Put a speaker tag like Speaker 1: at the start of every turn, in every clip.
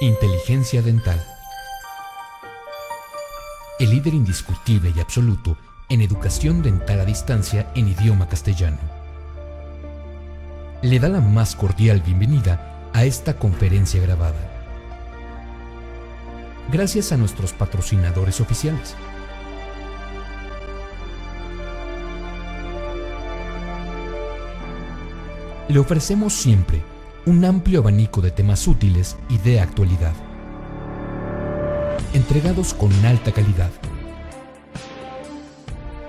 Speaker 1: Inteligencia dental. El líder indiscutible y absoluto en educación dental a distancia en idioma castellano. Le da la más cordial bienvenida a esta conferencia grabada. Gracias a nuestros patrocinadores oficiales. Le ofrecemos siempre un amplio abanico de temas útiles y de actualidad, entregados con alta calidad,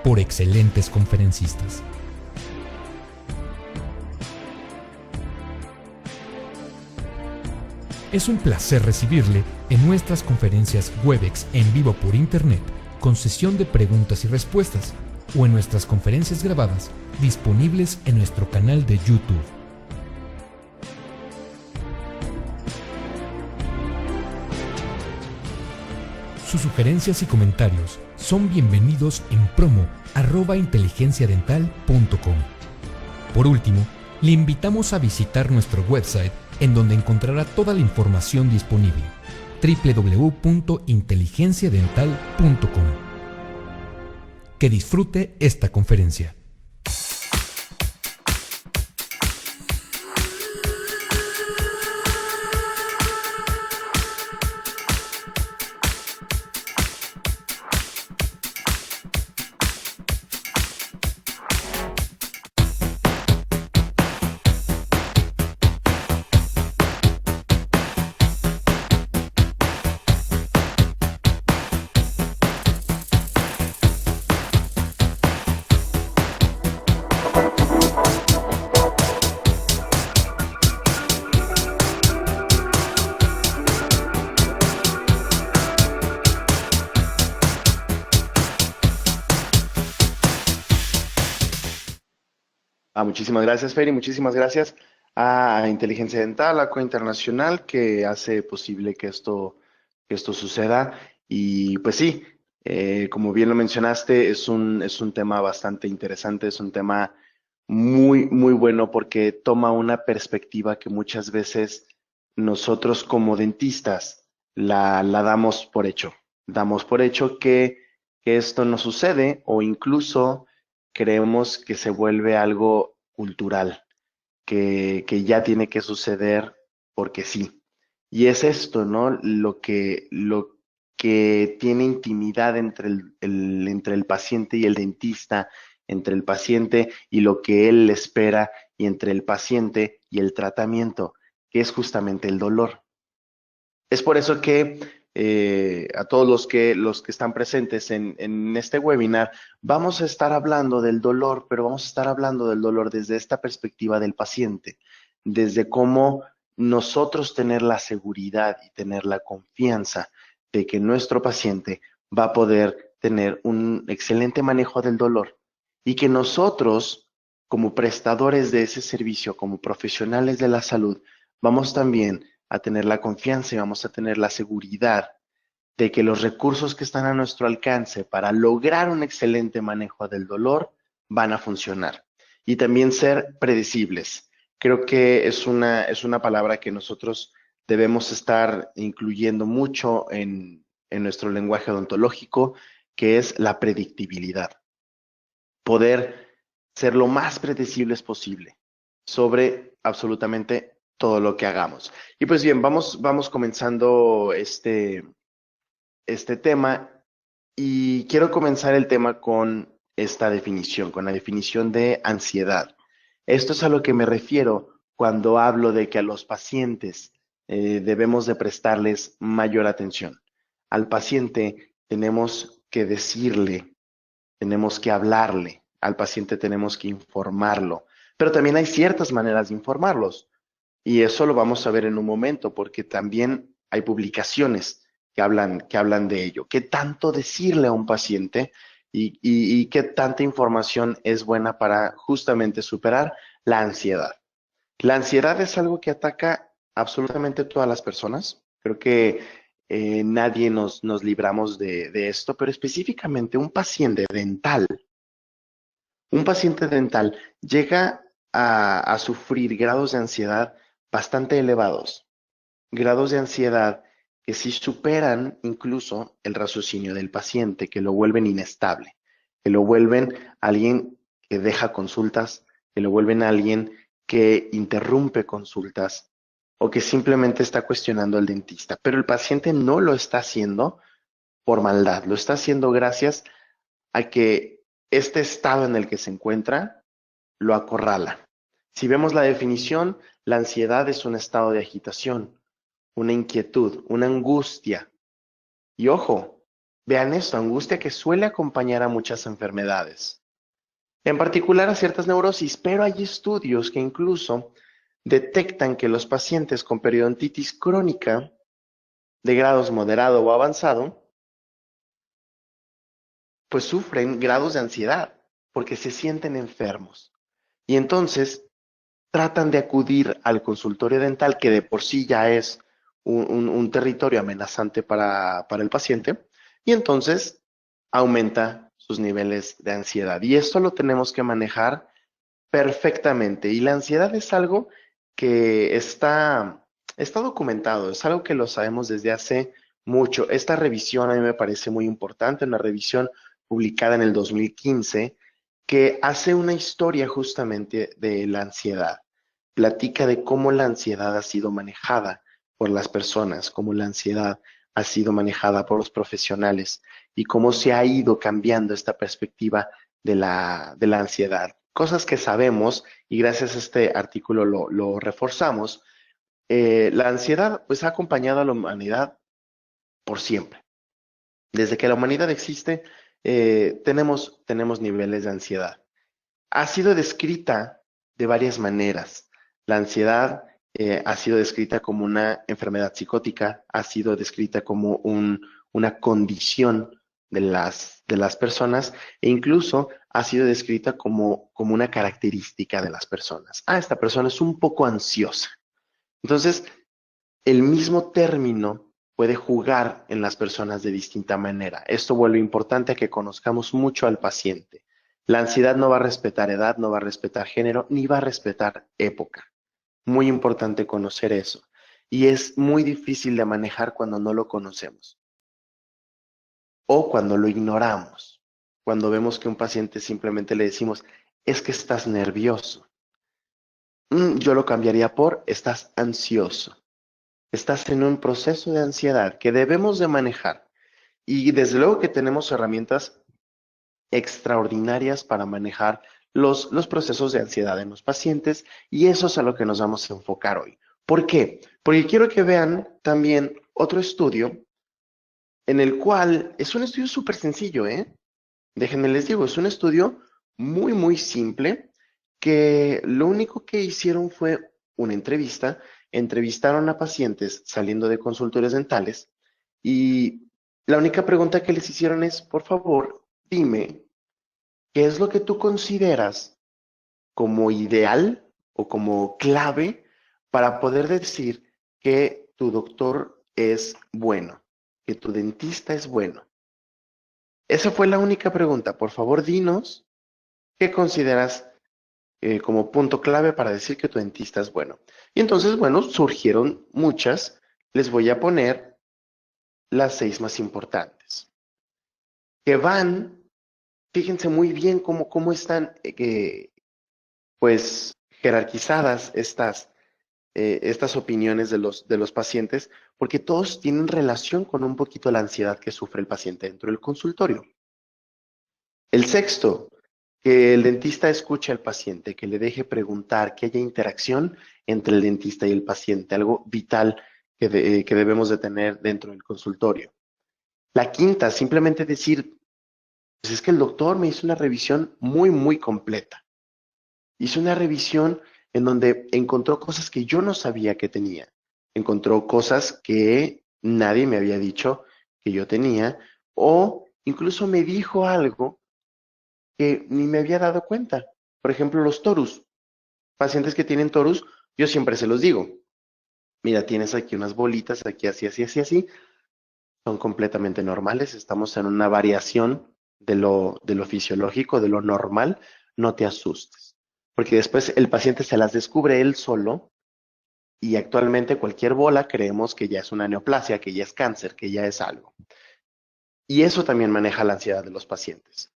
Speaker 1: por excelentes conferencistas. Es un placer recibirle en nuestras conferencias Webex en vivo por Internet, con sesión de preguntas y respuestas, o en nuestras conferencias grabadas, disponibles en nuestro canal de YouTube. Sus sugerencias y comentarios son bienvenidos en promo@inteligenciadental.com. Por último, le invitamos a visitar nuestro website, en donde encontrará toda la información disponible: www.inteligenciadental.com. Que disfrute esta conferencia.
Speaker 2: Muchísimas gracias, Fer, y muchísimas gracias a Inteligencia Dental, a COE Internacional, que hace posible que esto suceda. Y pues sí, como bien lo mencionaste, es un tema bastante interesante, es un tema muy bueno porque toma una perspectiva que muchas veces nosotros como dentistas la damos por hecho. Damos por hecho que esto no sucede, o incluso creemos que se vuelve algo cultural, que ya tiene que suceder porque sí. Y es esto, ¿no? Lo que tiene intimidad entre entre el paciente y el dentista, entre el paciente y lo que él espera, y entre el paciente y el tratamiento, que es justamente el dolor. Es por eso que a todos los que están presentes en este webinar, vamos a estar hablando del dolor, pero vamos a estar hablando del dolor desde esta perspectiva del paciente, desde cómo nosotros tener la seguridad y tener la confianza de que nuestro paciente va a poder tener un excelente manejo del dolor, y que nosotros, como prestadores de ese servicio, como profesionales de la salud, vamos también a tener la confianza y vamos a tener la seguridad de que los recursos que están a nuestro alcance para lograr un excelente manejo del dolor van a funcionar. Y también ser predecibles. Creo que es una palabra que nosotros debemos estar incluyendo mucho en nuestro lenguaje odontológico, que es la predictibilidad. Poder ser lo más predecibles posible sobre absolutamente todo lo que hagamos. Y pues bien, vamos comenzando este tema, y quiero comenzar el tema con esta definición, con la definición de ansiedad. Esto es a lo que me refiero cuando hablo de que a los pacientes debemos de prestarles mayor atención. Al paciente tenemos que decirle, tenemos que hablarle, al paciente tenemos que informarlo, pero también hay ciertas maneras de informarlos. Y eso lo vamos a ver en un momento, porque también hay publicaciones que hablan de ello. ¿Qué tanto decirle a un paciente y qué tanta información es buena para justamente superar la ansiedad? La ansiedad es algo que ataca absolutamente todas las personas. Creo que nadie nos libramos de esto, pero específicamente un paciente dental llega a sufrir grados de ansiedad bastante elevados. grados de ansiedad que sí superan incluso el raciocinio del paciente, que lo vuelven inestable, que lo vuelven alguien que deja consultas, que lo vuelven alguien que interrumpe consultas o que simplemente está cuestionando al dentista. Pero el paciente no lo está haciendo por maldad, lo está haciendo gracias a que este estado en el que se encuentra lo acorrala. Si vemos la definición, la ansiedad es un estado de agitación, una inquietud, una angustia. Y ojo, vean esto, angustia que suele acompañar a muchas enfermedades, en particular a ciertas neurosis, pero hay estudios que incluso detectan que los pacientes con periodontitis crónica de grados moderado o avanzado, pues sufren grados de ansiedad porque se sienten enfermos. Y entonces tratan de acudir al consultorio dental, que de por sí ya es un territorio amenazante para el paciente, y entonces aumenta sus niveles de ansiedad. Y esto lo tenemos que manejar perfectamente. Y la ansiedad es algo que está documentado, es algo que lo sabemos desde hace mucho. Esta revisión a mí me parece muy importante, una revisión publicada en el 2015 que hace una historia justamente de la ansiedad. Platica de cómo la ansiedad ha sido manejada por las personas, cómo la ansiedad ha sido manejada por los profesionales y cómo se ha ido cambiando esta perspectiva de la ansiedad. Cosas que sabemos y gracias a este artículo lo reforzamos. La ansiedad pues ha acompañado a la humanidad por siempre. Desde que la humanidad existe, tenemos niveles de ansiedad. Ha sido descrita de varias maneras. La ansiedad ha sido descrita como una enfermedad psicótica, ha sido descrita como una condición de las personas e incluso ha sido descrita como una característica de las personas. Esta persona es un poco ansiosa. Entonces, el mismo término puede jugar en las personas de distinta manera. Esto vuelve importante a que conozcamos mucho al paciente. La ansiedad no va a respetar edad, no va a respetar género, ni va a respetar época. Muy importante conocer eso. Y es muy difícil de manejar cuando no lo conocemos o cuando lo ignoramos. Cuando vemos que un paciente simplemente le decimos, es que estás nervioso. Yo lo cambiaría por, estás ansioso. Estás en un proceso de ansiedad que debemos de manejar. Y desde luego que tenemos herramientas extraordinarias para manejar los procesos de ansiedad en los pacientes y eso es a lo que nos vamos a enfocar hoy. ¿Por qué? Porque quiero que vean también otro estudio en el cual es un estudio súper sencillo, ¿eh? Déjenme les digo, es un estudio muy, muy simple que lo único que hicieron fue una entrevista, entrevistaron a pacientes saliendo de consultorios dentales y la única pregunta que les hicieron es, por favor, dime, ¿qué es lo que tú consideras como ideal o como clave para poder decir que tu doctor es bueno, que tu dentista es bueno? Esa fue la única pregunta. Por favor, dinos qué consideras como punto clave para decir que tu dentista es bueno. Y entonces, bueno, surgieron muchas. Les voy a poner las 6 más importantes. Que van, fíjense muy bien cómo están pues jerarquizadas estas opiniones de los pacientes, porque todos tienen relación con un poquito la ansiedad que sufre el paciente dentro del consultorio. El sexto, que el dentista escuche al paciente, que le deje preguntar, que haya interacción entre el dentista y el paciente, algo vital que debemos de tener dentro del consultorio. La quinta, simplemente decir, pues es que el doctor me hizo una revisión muy, muy completa. Hizo una revisión en donde encontró cosas que yo no sabía que tenía. Encontró cosas que nadie me había dicho que yo tenía o incluso me dijo algo que ni me había dado cuenta. Por ejemplo, los torus. Pacientes que tienen torus, yo siempre se los digo. Mira, tienes aquí unas bolitas, aquí así, así, así, así. Son completamente normales. Estamos en una variación de lo fisiológico, de lo normal. No te asustes. Porque después el paciente se las descubre él solo y actualmente cualquier bola creemos que ya es una neoplasia, que ya es cáncer, que ya es algo. Y eso también maneja la ansiedad de los pacientes.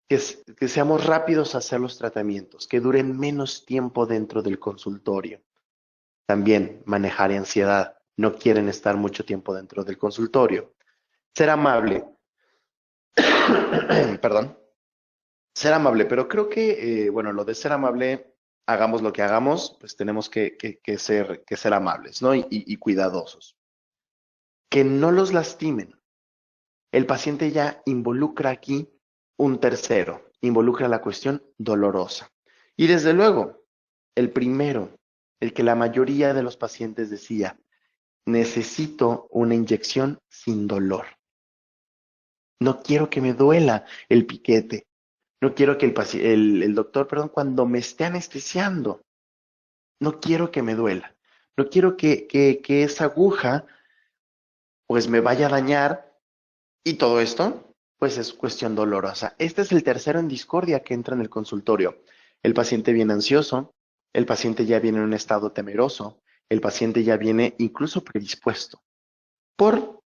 Speaker 2: Que seamos rápidos a hacer los tratamientos, que duren menos tiempo dentro del consultorio. También manejar ansiedad. No quieren estar mucho tiempo dentro del consultorio. Ser amable. Perdón. Ser amable, pero creo que, bueno, lo de ser amable, hagamos lo que hagamos, pues tenemos que ser amables, ¿no? Y cuidadosos. Que no los lastimen. El paciente ya involucra aquí un tercero, involucra la cuestión dolorosa. Y desde luego, el primero, el que la mayoría de los pacientes decía, necesito una inyección sin dolor. No quiero que me duela el piquete. No quiero que el doctor, perdón, cuando me esté anestesiando, no quiero que me duela. No quiero que esa aguja pues me vaya a dañar y todo esto pues es cuestión dolorosa. Este es el tercero en discordia que entra en el consultorio. El paciente viene ansioso, el paciente ya viene en un estado temeroso, el paciente ya viene incluso predispuesto por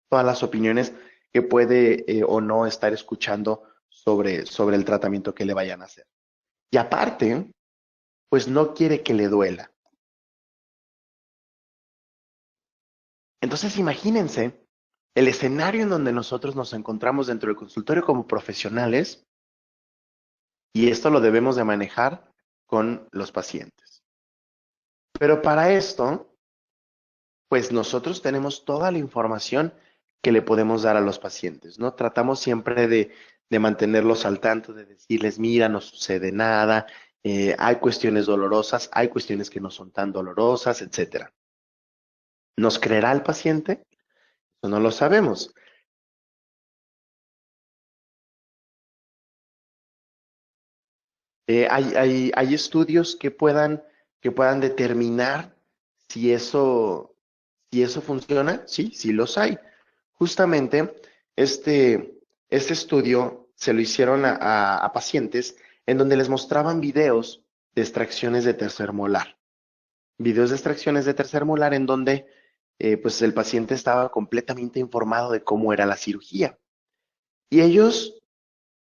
Speaker 2: todas las opiniones que puede o no estar escuchando sobre el tratamiento que le vayan a hacer. Y aparte, pues no quiere que le duela. Entonces imagínense el escenario en donde nosotros nos encontramos dentro del consultorio como profesionales y esto lo debemos de manejar con los pacientes. Pero para esto, pues nosotros tenemos toda la información que le podemos dar a los pacientes, ¿no? Tratamos siempre de mantenerlos al tanto, de decirles, mira, no sucede nada, hay cuestiones dolorosas, hay cuestiones que no son tan dolorosas, etcétera. ¿Nos creerá el paciente? Eso no lo sabemos. Hay estudios que puedan determinar si si eso funciona. Sí, sí los hay. Justamente este estudio se lo hicieron a pacientes en donde les mostraban videos de extracciones de tercer molar. Videos de extracciones de tercer molar en donde pues el paciente estaba completamente informado de cómo era la cirugía. Y ellos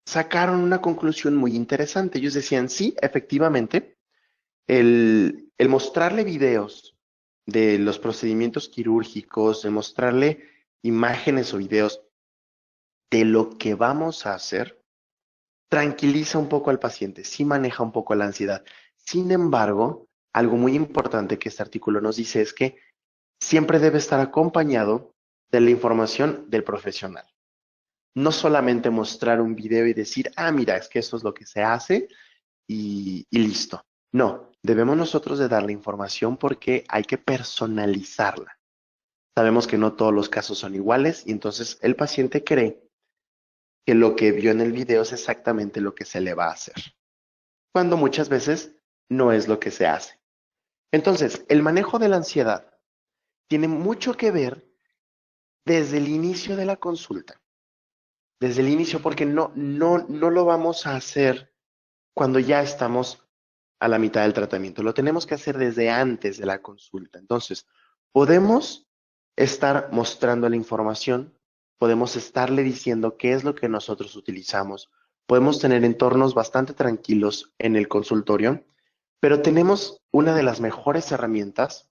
Speaker 2: sacaron una conclusión muy interesante. Ellos decían, sí, efectivamente, el mostrarle videos de los procedimientos quirúrgicos, de mostrarle imágenes o videos de lo que vamos a hacer, tranquiliza un poco al paciente, sí maneja un poco la ansiedad. Sin embargo, algo muy importante que este artículo nos dice es que siempre debe estar acompañado de la información del profesional. No solamente mostrar un video y decir, ah, mira, es que esto es lo que se hace y listo. No, debemos nosotros de dar la información porque hay que personalizarla. Sabemos que no todos los casos son iguales y entonces el paciente cree que lo que vio en el video es exactamente lo que se le va a hacer, cuando muchas veces no es lo que se hace. Entonces, el manejo de la ansiedad tiene mucho que ver desde el inicio de la consulta, desde el inicio, porque no lo vamos a hacer cuando ya estamos a la mitad del tratamiento. Lo tenemos que hacer desde antes de la consulta. Entonces, podemos estar mostrando la información, podemos estarle diciendo qué es lo que nosotros utilizamos, podemos tener entornos bastante tranquilos en el consultorio, pero tenemos una de las mejores herramientas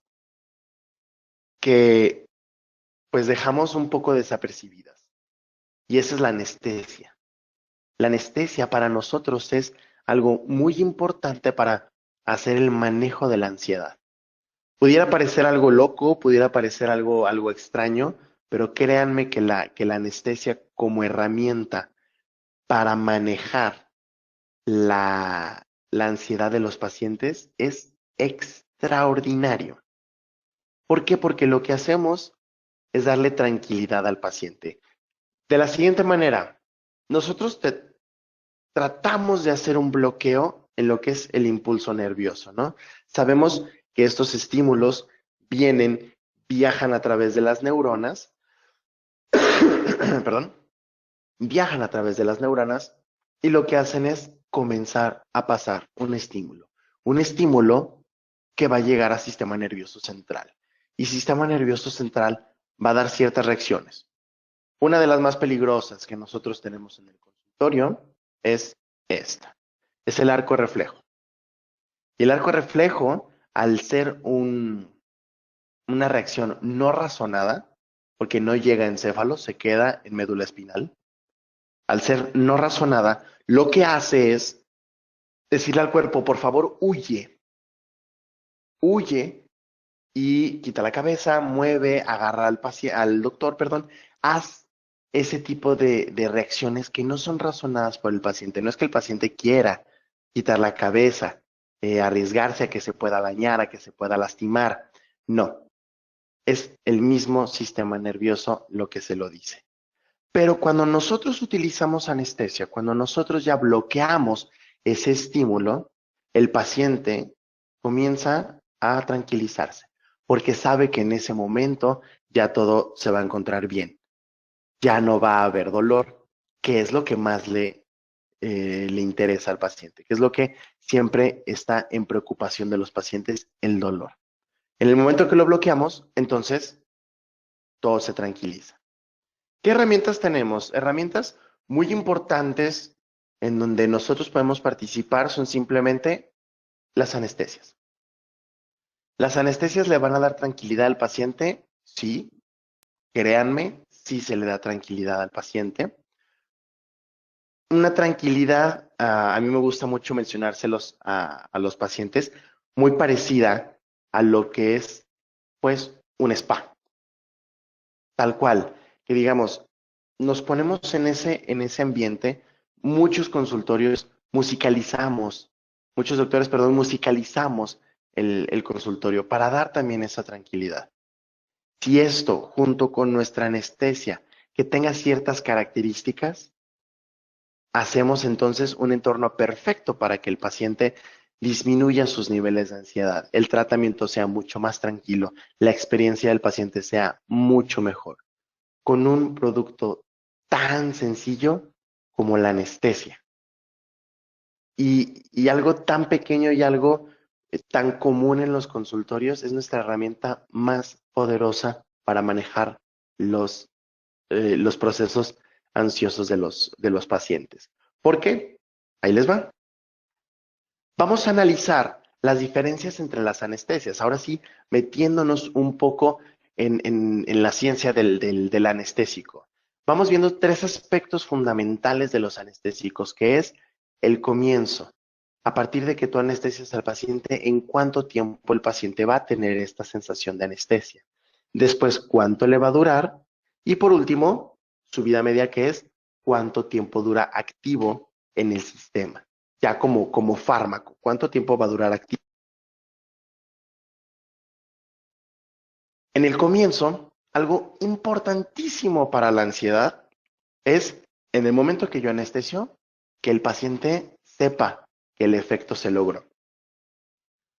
Speaker 2: que pues dejamos un poco desapercibidas y esa es la anestesia. La anestesia para nosotros es algo muy importante para hacer el manejo de la ansiedad. Pudiera parecer algo loco, pudiera parecer algo extraño, pero créanme que que la anestesia como herramienta para manejar la ansiedad de los pacientes es extraordinario. ¿Por qué? Porque lo que hacemos es darle tranquilidad al paciente. De la siguiente manera, nosotros tratamos de hacer un bloqueo en lo que es el impulso nervioso, ¿no? Sabemos que estos estímulos vienen, viajan a través de las neuronas, perdón, viajan a través de las neuronas y lo que hacen es comenzar a pasar un estímulo. Un estímulo que va a llegar al sistema nervioso central. Y sistema nervioso central va a dar ciertas reacciones. Una de las más peligrosas que nosotros tenemos en el consultorio es esta. Es el arco reflejo. Y el arco reflejo, al ser una reacción no razonada, porque no llega a encéfalo, se queda en médula espinal. Al ser no razonada, lo que hace es decirle al cuerpo, por favor, huye. Huye y quita la cabeza, mueve, agarra al doctor, perdón, haz ese tipo de reacciones que no son razonadas por el paciente. No es que el paciente quiera quitar la cabeza, arriesgarse a que se pueda dañar, a que se pueda lastimar. No, es el mismo sistema nervioso lo que se lo dice. Pero cuando nosotros utilizamos anestesia, cuando nosotros ya bloqueamos ese estímulo, el paciente comienza a tranquilizarse, porque sabe que en ese momento ya todo se va a encontrar bien. Ya no va a haber dolor, que es lo que más le interesa al paciente, que es lo que siempre está en preocupación de los pacientes, el dolor. En el momento que lo bloqueamos, entonces todo se tranquiliza. ¿Qué herramientas tenemos? Herramientas muy importantes en donde nosotros podemos participar son simplemente las anestesias. ¿Las anestesias le van a dar tranquilidad al paciente? Sí, créanme, sí se le da tranquilidad al paciente. Una tranquilidad, a mí me gusta mucho mencionárselos a los pacientes, muy parecida a lo que es, pues, un spa. Tal cual, que digamos, nos ponemos en ese ambiente, muchos consultorios musicalizamos, muchos doctores, perdón, musicalizamos el consultorio para dar también esa tranquilidad. Si esto, junto con nuestra anestesia, que tenga ciertas características, hacemos entonces un entorno perfecto para que el paciente disminuya sus niveles de ansiedad, el tratamiento sea mucho más tranquilo, la experiencia del paciente sea mucho mejor con un producto tan sencillo como la anestesia. Y algo tan pequeño y algo tan común en los consultorios es nuestra herramienta más poderosa para manejar los procesos ansiosos de los pacientes. ¿Por qué? Ahí les va. Vamos a analizar las diferencias entre las anestesias. Ahora sí, metiéndonos un poco en la ciencia del anestésico. Vamos viendo tres aspectos fundamentales de los anestésicos, que es el comienzo. A partir de que tú anestesias al paciente, ¿en cuánto tiempo el paciente va a tener esta sensación de anestesia? Después, ¿cuánto le va a durar? Y por último, su vida media, que es cuánto tiempo dura activo en el sistema ya como fármaco. ¿Cuánto tiempo va a durar activo? En el comienzo, algo importantísimo para la ansiedad es, en el momento que yo anestesio, que el paciente sepa que el efecto se logró.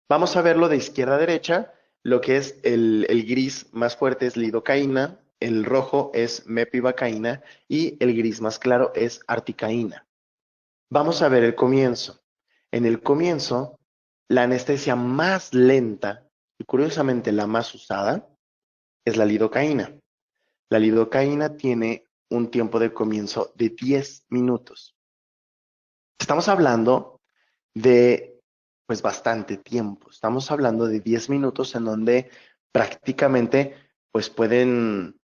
Speaker 2: Vamos a verlo de izquierda a derecha. Lo que es el gris más fuerte es lidocaína, el rojo es mepivacaína y el gris más claro es articaína. Vamos a ver el comienzo. En el comienzo, la anestesia más lenta y curiosamente la más usada es la lidocaína. La lidocaína tiene un tiempo de comienzo de 10 minutos. Estamos hablando de pues bastante tiempo. Estamos hablando de 10 minutos en donde prácticamente pues pueden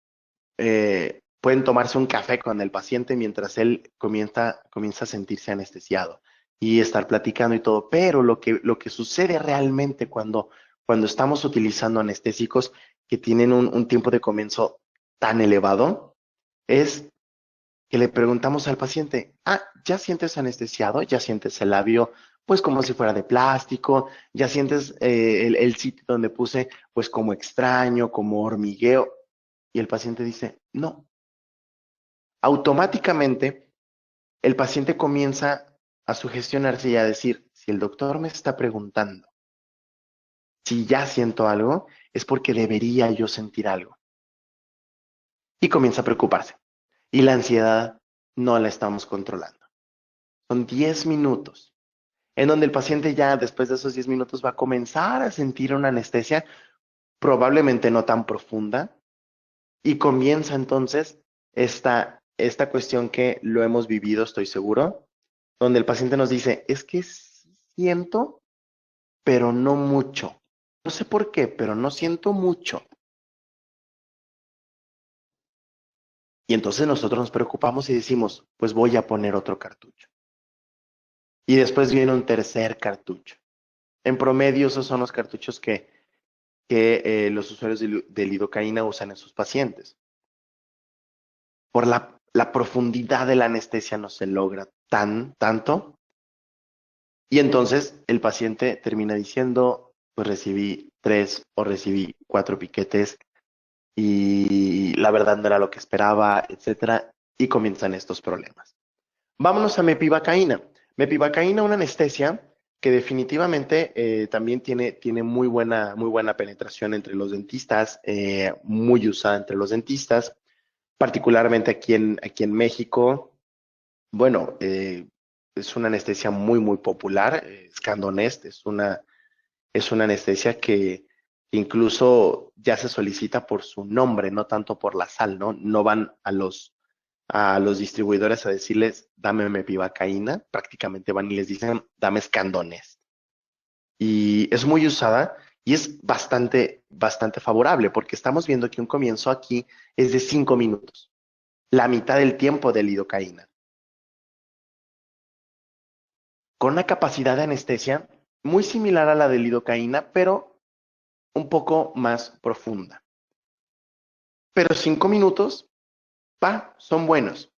Speaker 2: tomarse un café con el paciente mientras él comienza a sentirse anestesiado y estar platicando y todo. Pero lo que sucede realmente cuando estamos utilizando anestésicos que tienen un tiempo de comienzo tan elevado es que le preguntamos al paciente, ¿ya sientes anestesiado? ¿Ya sientes el labio pues como si fuera de plástico? ¿Ya sientes el sitio donde puse pues como extraño, como hormigueo? Y el paciente dice, no. Automáticamente el paciente comienza a sugestionarse y a decir, si el doctor me está preguntando si ya siento algo, es porque debería yo sentir algo. Y comienza a preocuparse. Y la ansiedad no la estamos controlando. Son 10 minutos. en donde el paciente ya después de esos 10 minutos va a comenzar a sentir una anestesia, probablemente no tan profunda, y comienza entonces esta cuestión que lo hemos vivido, estoy seguro, donde el paciente nos dice, es que sí siento, pero no mucho. No sé por qué, pero no siento mucho. Y entonces nosotros nos preocupamos y decimos, pues voy a poner otro cartucho. Y después viene un tercer cartucho. En promedio, esos son los cartuchos que los usuarios de lidocaína usan en sus pacientes. Por la profundidad de la anestesia no se logra tanto. Y entonces el paciente termina diciendo, pues recibí 3 o recibí 4 piquetes y la verdad no era lo que esperaba, etcétera, y comienzan estos problemas. Vámonos a mepivacaína. Mepivacaína, una anestesia que definitivamente también tiene muy buena penetración entre los dentistas, muy usada entre los dentistas, particularmente aquí en México. Bueno, es una anestesia muy popular. Scandonest es una anestesia que incluso ya se solicita por su nombre, no tanto por la sal, ¿no? No van a los distribuidores a decirles, dame mepivacaína, prácticamente van y les dicen, dame Scandonest. Y es muy usada y es bastante favorable porque estamos viendo que un comienzo aquí es de 5 minutos, la mitad del tiempo de lidocaína, con una capacidad de anestesia muy similar a la de lidocaína, pero un poco más profunda. Pero 5 minutos, son buenos.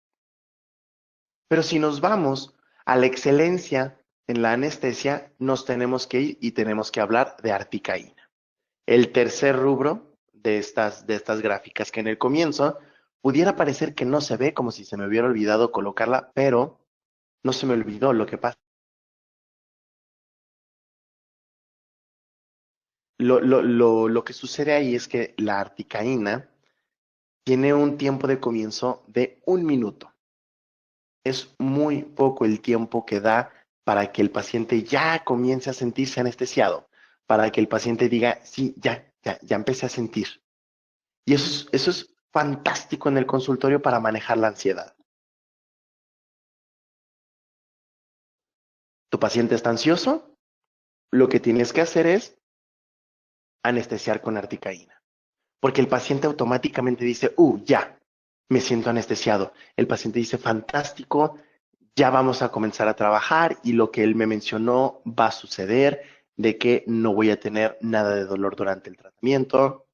Speaker 2: Pero si nos vamos a la excelencia en la anestesia, nos tenemos que ir y tenemos que hablar de articaína. El tercer rubro de estas gráficas que en el comienzo pudiera parecer que no se ve, como si se me hubiera olvidado colocarla, pero no se me olvidó. Lo que sucede ahí es que la articaína tiene un tiempo de comienzo de 1 minuto. Es muy poco el tiempo que da para que el paciente ya comience a sentirse anestesiado, para que el paciente diga, sí, ya empecé a sentir. Y eso es fantástico en el consultorio para manejar la ansiedad. Tu paciente está ansioso, lo que tienes que hacer es anestesiar con articaína, porque el paciente automáticamente dice, ya, me siento anestesiado. El paciente dice, fantástico, ya vamos a comenzar a trabajar y lo que él me mencionó va a suceder, de que no voy a tener nada de dolor durante el tratamiento,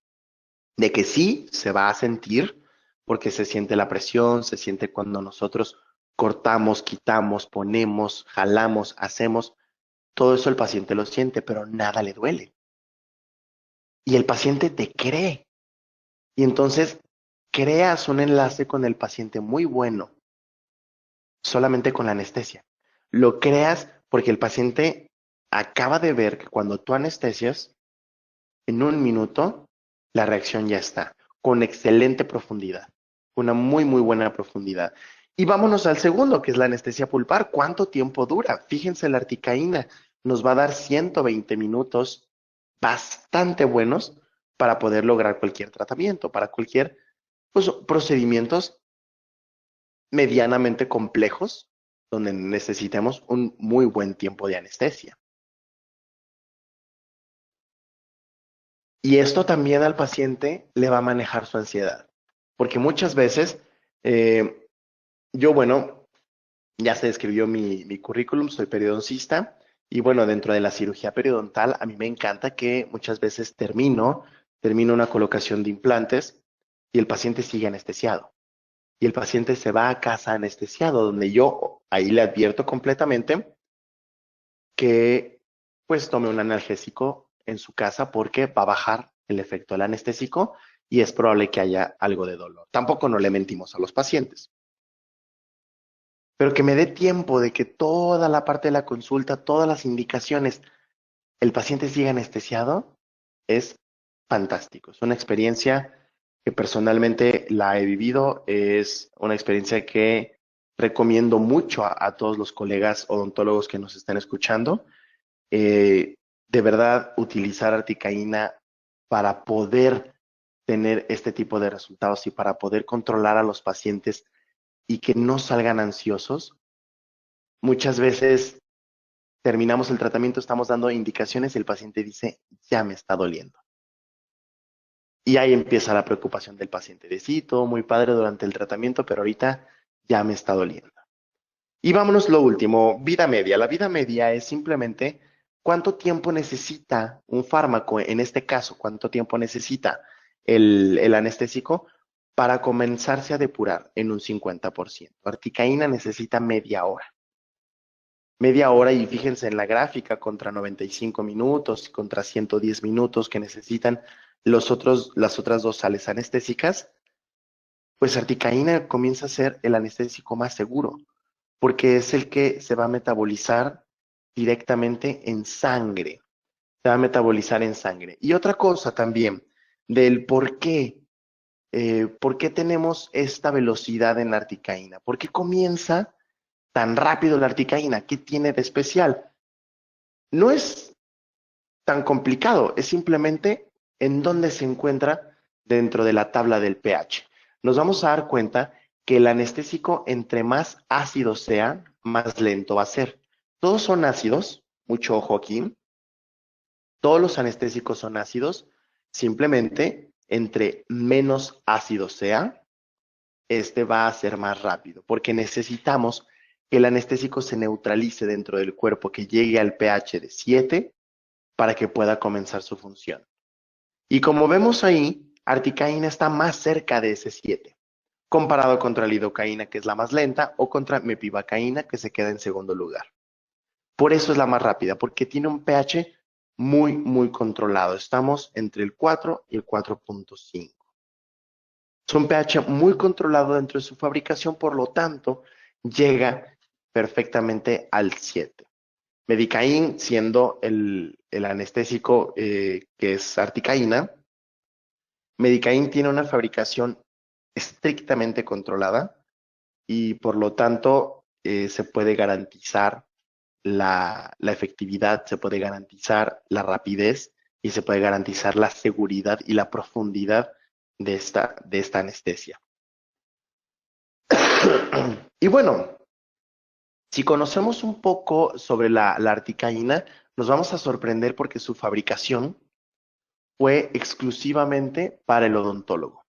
Speaker 2: de que sí se va a sentir, porque se siente la presión, se siente cuando nosotros cortamos, quitamos, ponemos, jalamos, hacemos, todo eso el paciente lo siente, pero nada le duele. Y el paciente te cree. Y entonces creas un enlace con el paciente muy bueno, solamente con la anestesia. Lo creas porque el paciente acaba de ver que cuando tú anestesias, en 1 minuto, la reacción ya está, con excelente profundidad, una muy buena profundidad. Y vámonos al segundo, que es la anestesia pulpar. ¿Cuánto tiempo dura? Fíjense, la articaína nos va a dar 120 minutos bastante buenos para poder lograr cualquier tratamiento, para cualquier procedimientos medianamente complejos donde necesitemos un muy buen tiempo de anestesia. Y esto también al paciente le va a manejar su ansiedad, porque muchas veces eh, yo, bueno, ya se describió mi currículum, soy periodoncista y bueno, dentro de la cirugía periodontal a mí me encanta que muchas veces termino una colocación de implantes y el paciente sigue anestesiado. Y el paciente se va a casa anestesiado, donde yo ahí le advierto completamente que pues tome un analgésico en su casa porque va a bajar el efecto del anestésico y es probable que haya algo de dolor. Tampoco no le mentimos a los pacientes, pero que me dé tiempo de que toda la parte de la consulta, todas las indicaciones, el paciente siga anestesiado, es fantástico. Es una experiencia que personalmente la he vivido, es una experiencia que recomiendo mucho a todos los colegas odontólogos que nos están escuchando, de verdad utilizar articaína para poder tener este tipo de resultados y para poder controlar a los pacientes y que no salgan ansiosos. Muchas veces terminamos el tratamiento, estamos dando indicaciones y el paciente dice, ya me está doliendo. Y ahí empieza la preocupación del paciente de sí, todo muy padre durante el tratamiento, pero ahorita ya me está doliendo. Y vámonos lo último, vida media. La vida media es simplemente cuánto tiempo necesita un fármaco, en este caso, cuánto tiempo necesita el anestésico para comenzarse a depurar en un 50%. Articaína necesita media hora. Media hora y fíjense en la gráfica contra 95 minutos, contra 110 minutos que necesitan las otras dos sales anestésicas, pues articaína comienza a ser el anestésico más seguro, porque es el que se va a metabolizar directamente en sangre. Se va a metabolizar en sangre. Y otra cosa también del por qué tenemos esta velocidad en la articaína. ¿Por qué comienza tan rápido la articaína? ¿Qué tiene de especial? No es tan complicado, es simplemente en dónde se encuentra dentro de la tabla del pH. Nos vamos a dar cuenta que el anestésico, entre más ácido sea, más lento va a ser. Todos son ácidos, mucho ojo aquí. Todos los anestésicos son ácidos, simplemente entre menos ácido sea, este va a ser más rápido, porque necesitamos que el anestésico se neutralice dentro del cuerpo, que llegue al pH de 7 para que pueda comenzar su función. Y como vemos ahí, articaína está más cerca de ese 7, comparado contra lidocaína, que es la más lenta, o contra mepivacaína, que se queda en segundo lugar. Por eso es la más rápida, porque tiene un pH muy, muy controlado. Estamos entre el 4 y el 4.5. Es un pH muy controlado dentro de su fabricación, por lo tanto, llega perfectamente al 7. Medicaín, siendo el anestésico que es articaína, Medicaín tiene una fabricación estrictamente controlada y por lo tanto se puede garantizar la efectividad, se puede garantizar la rapidez y se puede garantizar la seguridad y la profundidad de esta anestesia. Y bueno, si conocemos un poco sobre la articaína, nos vamos a sorprender porque su fabricación fue exclusivamente para el odontólogo.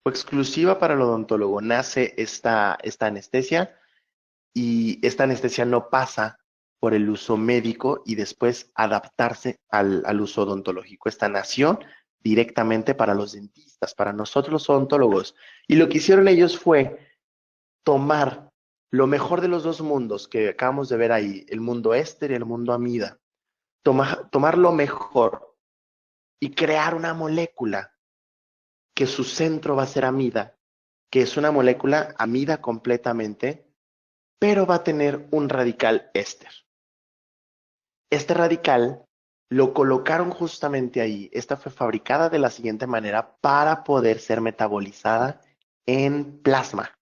Speaker 2: Fue exclusiva para el odontólogo. Nace esta anestesia y esta anestesia no pasa por el uso médico y después adaptarse al uso odontológico. Esta nació directamente para los dentistas, para nosotros los odontólogos. Y lo que hicieron ellos fue tomar lo mejor de los dos mundos que acabamos de ver ahí, el mundo éster y el mundo amida. Tomar lo mejor y crear una molécula que su centro va a ser amida, que es una molécula amida completamente, pero va a tener un radical éster. Este radical lo colocaron justamente ahí. Esta fue fabricada de la siguiente manera para poder ser metabolizada en plasma,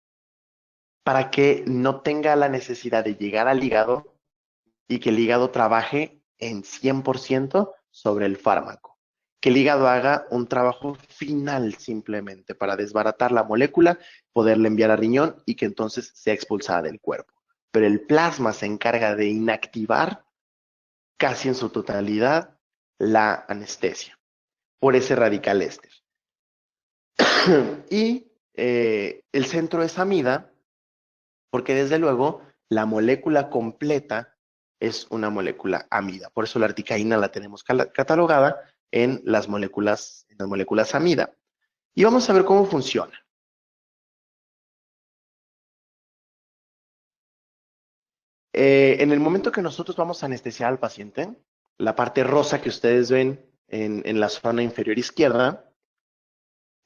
Speaker 2: para que no tenga la necesidad de llegar al hígado y que el hígado trabaje en 100% sobre el fármaco. Que el hígado haga un trabajo final simplemente para desbaratar la molécula, poderla enviar a riñón y que entonces sea expulsada del cuerpo. Pero el plasma se encarga de inactivar casi en su totalidad la anestesia por ese radical éster. Y el centro es amida porque desde luego la molécula completa es una molécula amida. Por eso la articaína la tenemos catalogada en las moléculas amida. Y vamos a ver cómo funciona. En el momento que nosotros vamos a anestesiar al paciente, la parte rosa que ustedes ven en la zona inferior izquierda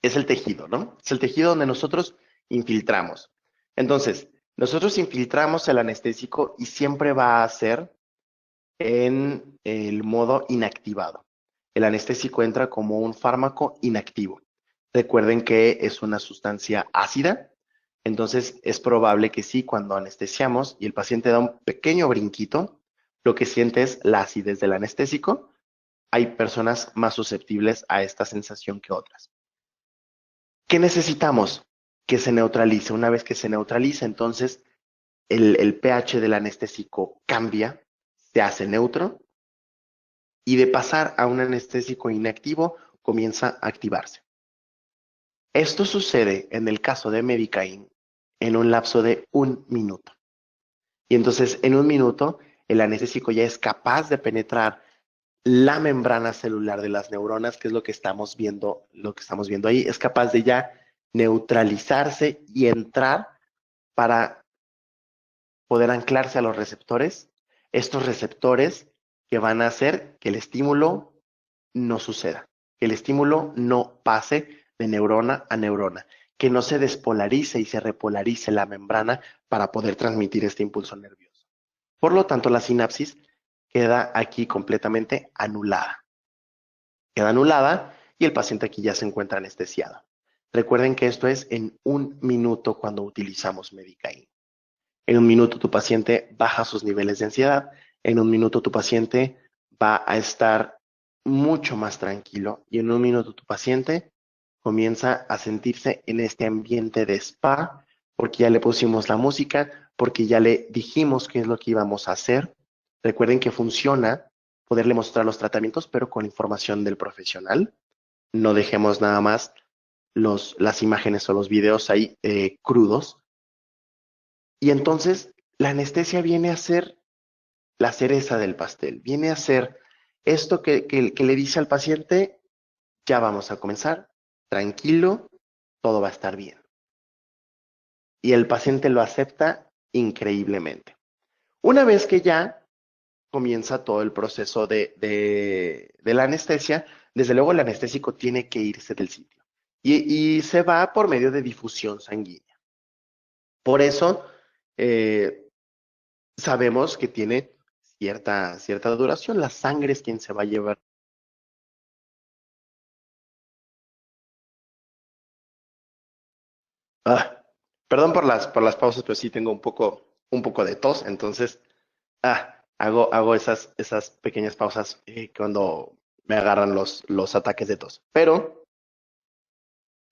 Speaker 2: es el tejido, ¿no? Es el tejido donde nosotros infiltramos. Entonces, nosotros infiltramos el anestésico y siempre va a ser en el modo inactivado. El anestésico entra como un fármaco inactivo. Recuerden que es una sustancia ácida Entonces es probable que sí, cuando anestesiamos y el paciente da un pequeño brinquito, lo que siente es la acidez del anestésico. Hay personas más susceptibles a esta sensación que otras. ¿Qué necesitamos? Que se neutralice. Una vez que se neutraliza, entonces el pH del anestésico cambia, se hace neutro y de pasar a un anestésico inactivo comienza a activarse. Esto sucede en el caso de Medicaid en un lapso de 1 minuto. Y entonces en 1 minuto el anestésico ya es capaz de penetrar la membrana celular de las neuronas, que es lo que estamos viendo ahí, es capaz de ya neutralizarse y entrar para poder anclarse a los receptores, estos receptores que van a hacer que el estímulo no suceda, que el estímulo no pase de neurona a neurona, que no se despolarice y se repolarice la membrana para poder transmitir este impulso nervioso. Por lo tanto, la sinapsis queda aquí completamente anulada. Queda anulada y el paciente aquí ya se encuentra anestesiado. Recuerden que esto es en 1 minuto cuando utilizamos Medicaid. En 1 minuto tu paciente baja sus niveles de ansiedad, en 1 minuto tu paciente va a estar mucho más tranquilo y en 1 minuto tu paciente comienza a sentirse en este ambiente de spa porque ya le pusimos la música, porque ya le dijimos qué es lo que íbamos a hacer. Recuerden que funciona poderle mostrar los tratamientos, pero con información del profesional. No dejemos nada más las imágenes o los videos ahí crudos. Y entonces la anestesia viene a ser la cereza del pastel, viene a ser esto que le dice al paciente, ya vamos a comenzar, tranquilo, todo va a estar bien. Y el paciente lo acepta increíblemente. Una vez que ya comienza todo el proceso de la anestesia, desde luego el anestésico tiene que irse del sitio y se va por medio de difusión sanguínea. Por eso sabemos que tiene cierta duración. La sangre es quien se va a llevar. Ah, perdón por las pausas, pero sí tengo un poco de tos, entonces hago esas pequeñas pausas cuando me agarran los ataques de tos. Pero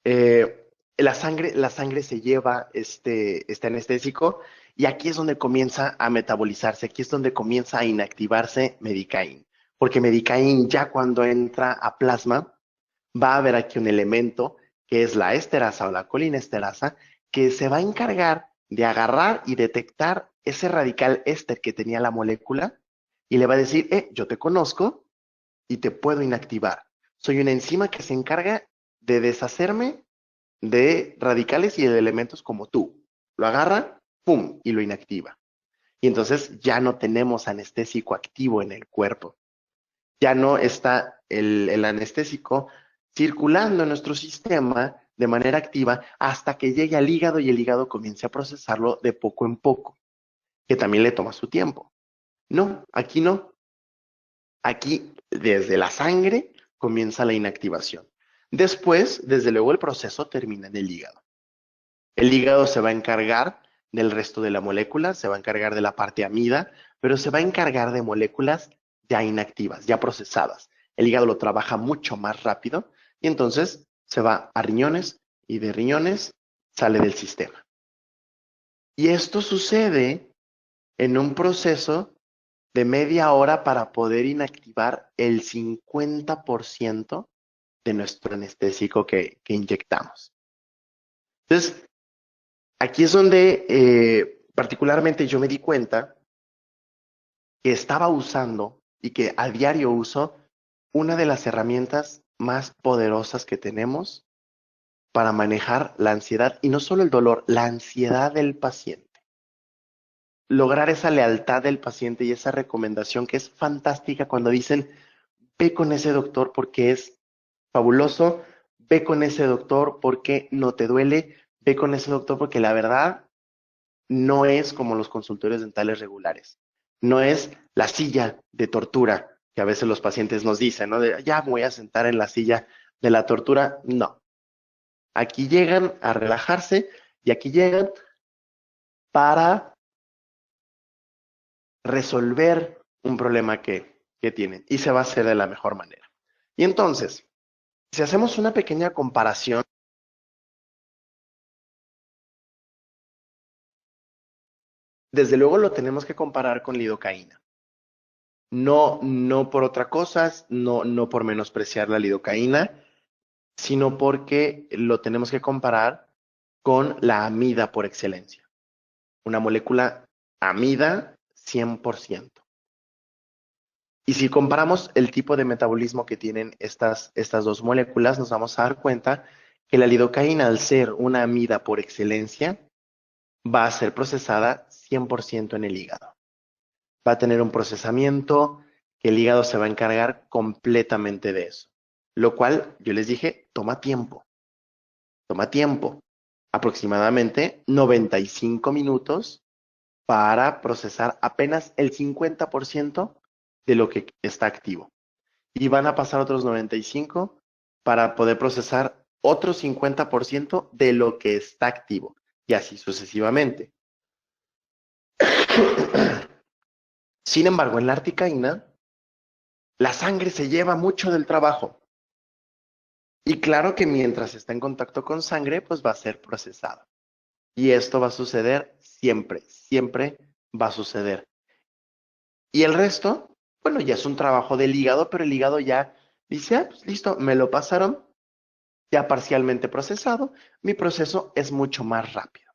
Speaker 2: la sangre se lleva este anestésico y aquí es donde comienza a metabolizarse, aquí es donde comienza a inactivarse Medicaid, porque Medicaid ya cuando entra a plasma va a haber aquí un elemento que es la esterasa o la colinesterasa que se va a encargar de agarrar y detectar ese radical éster que tenía la molécula y le va a decir, yo te conozco y te puedo inactivar. Soy una enzima que se encarga de deshacerme de radicales y de elementos como tú. Lo agarra, ¡pum!, y lo inactiva. Y entonces ya no tenemos anestésico activo en el cuerpo. Ya no está el anestésico circulando en nuestro sistema de manera activa hasta que llegue al hígado y el hígado comience a procesarlo de poco en poco, que también le toma su tiempo. No, aquí no. Aquí, desde la sangre, comienza la inactivación. Después, desde luego, el proceso termina en el hígado. El hígado se va a encargar del resto de la molécula, se va a encargar de la parte amida, pero se va a encargar de moléculas ya inactivas, ya procesadas. El hígado lo trabaja mucho más rápido y entonces se va a riñones y de riñones sale del sistema. Y esto sucede en un proceso de media hora para poder inactivar el 50% de nuestro anestésico que inyectamos. Entonces, aquí es donde particularmente yo me di cuenta que estaba usando y que a diario uso una de las herramientas más poderosas que tenemos para manejar la ansiedad y no solo el dolor, la ansiedad del paciente. Lograr esa lealtad del paciente y esa recomendación que es fantástica cuando dicen, ve con ese doctor porque es fabuloso, ve con ese doctor porque no te duele, ve con ese doctor porque la verdad no es como los consultorios dentales regulares. No es la silla de tortura que a veces los pacientes nos dicen, ¿no? De, ya me voy a sentar en la silla de la tortura. No. Aquí llegan a relajarse Y aquí llegan para resolver un problema que tienen y se va a hacer de la mejor manera. Y entonces, si hacemos una pequeña comparación, desde luego lo tenemos que comparar con lidocaína. No por otra cosa, no por menospreciar la lidocaína, sino porque lo tenemos que comparar con la amida por excelencia. Una molécula amida 100%. Y si comparamos el tipo de metabolismo que tienen estas dos moléculas, nos vamos a dar cuenta que la lidocaína, al ser una amida por excelencia, va a ser procesada 100% en el hígado. Va a tener un procesamiento que el hígado se va a encargar completamente de eso. Lo cual, yo les dije, toma tiempo. Toma tiempo. Aproximadamente 95 minutos para procesar apenas el 50% de lo que está activo. Y van a pasar otros 95 para poder procesar otro 50% de lo que está activo. Y así sucesivamente. Sin embargo, en la articaína, la sangre se lleva mucho del trabajo. Y claro que mientras está en contacto con sangre, pues va a ser procesado. Y esto va a suceder siempre, siempre va a suceder. Y el resto, bueno, ya es un trabajo del hígado, pero el hígado ya dice, pues listo, me lo pasaron ya parcialmente procesado, mi proceso es mucho más rápido.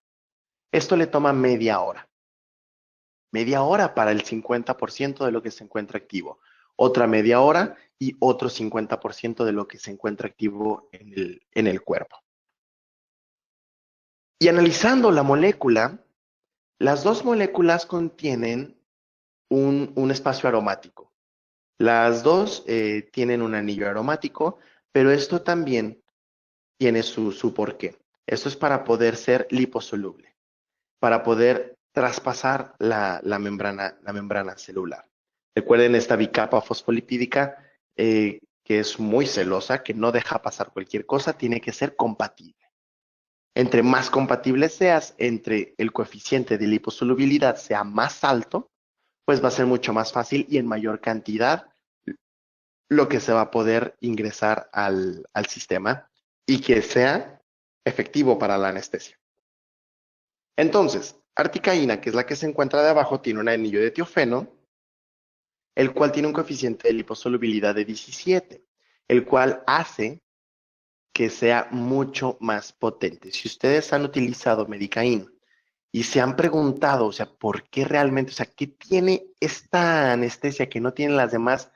Speaker 2: Esto le toma media hora para el 50% de lo que se encuentra activo, otra media hora y otro 50% de lo que se encuentra activo en el cuerpo. Y analizando la molécula, las dos moléculas contienen un espacio aromático. Las dos tienen un anillo aromático, pero esto también tiene su porqué. Esto es para poder ser liposoluble, para poder traspasar la membrana celular. Recuerden esta bicapa fosfolipídica que es muy celosa, que no deja pasar cualquier cosa, tiene que ser compatible. Entre más compatible seas, entre el coeficiente de liposolubilidad sea más alto, pues va a ser mucho más fácil y en mayor cantidad lo que se va a poder ingresar al sistema y que sea efectivo para la anestesia. Entonces, articaína, que es la que se encuentra de abajo, tiene un anillo de tiofeno, el cual tiene un coeficiente de liposolubilidad de 17, el cual hace que sea mucho más potente. Si ustedes han utilizado Medicaína y se han preguntado, o sea, ¿por qué realmente? O sea, ¿qué tiene esta anestesia que no tienen las demás?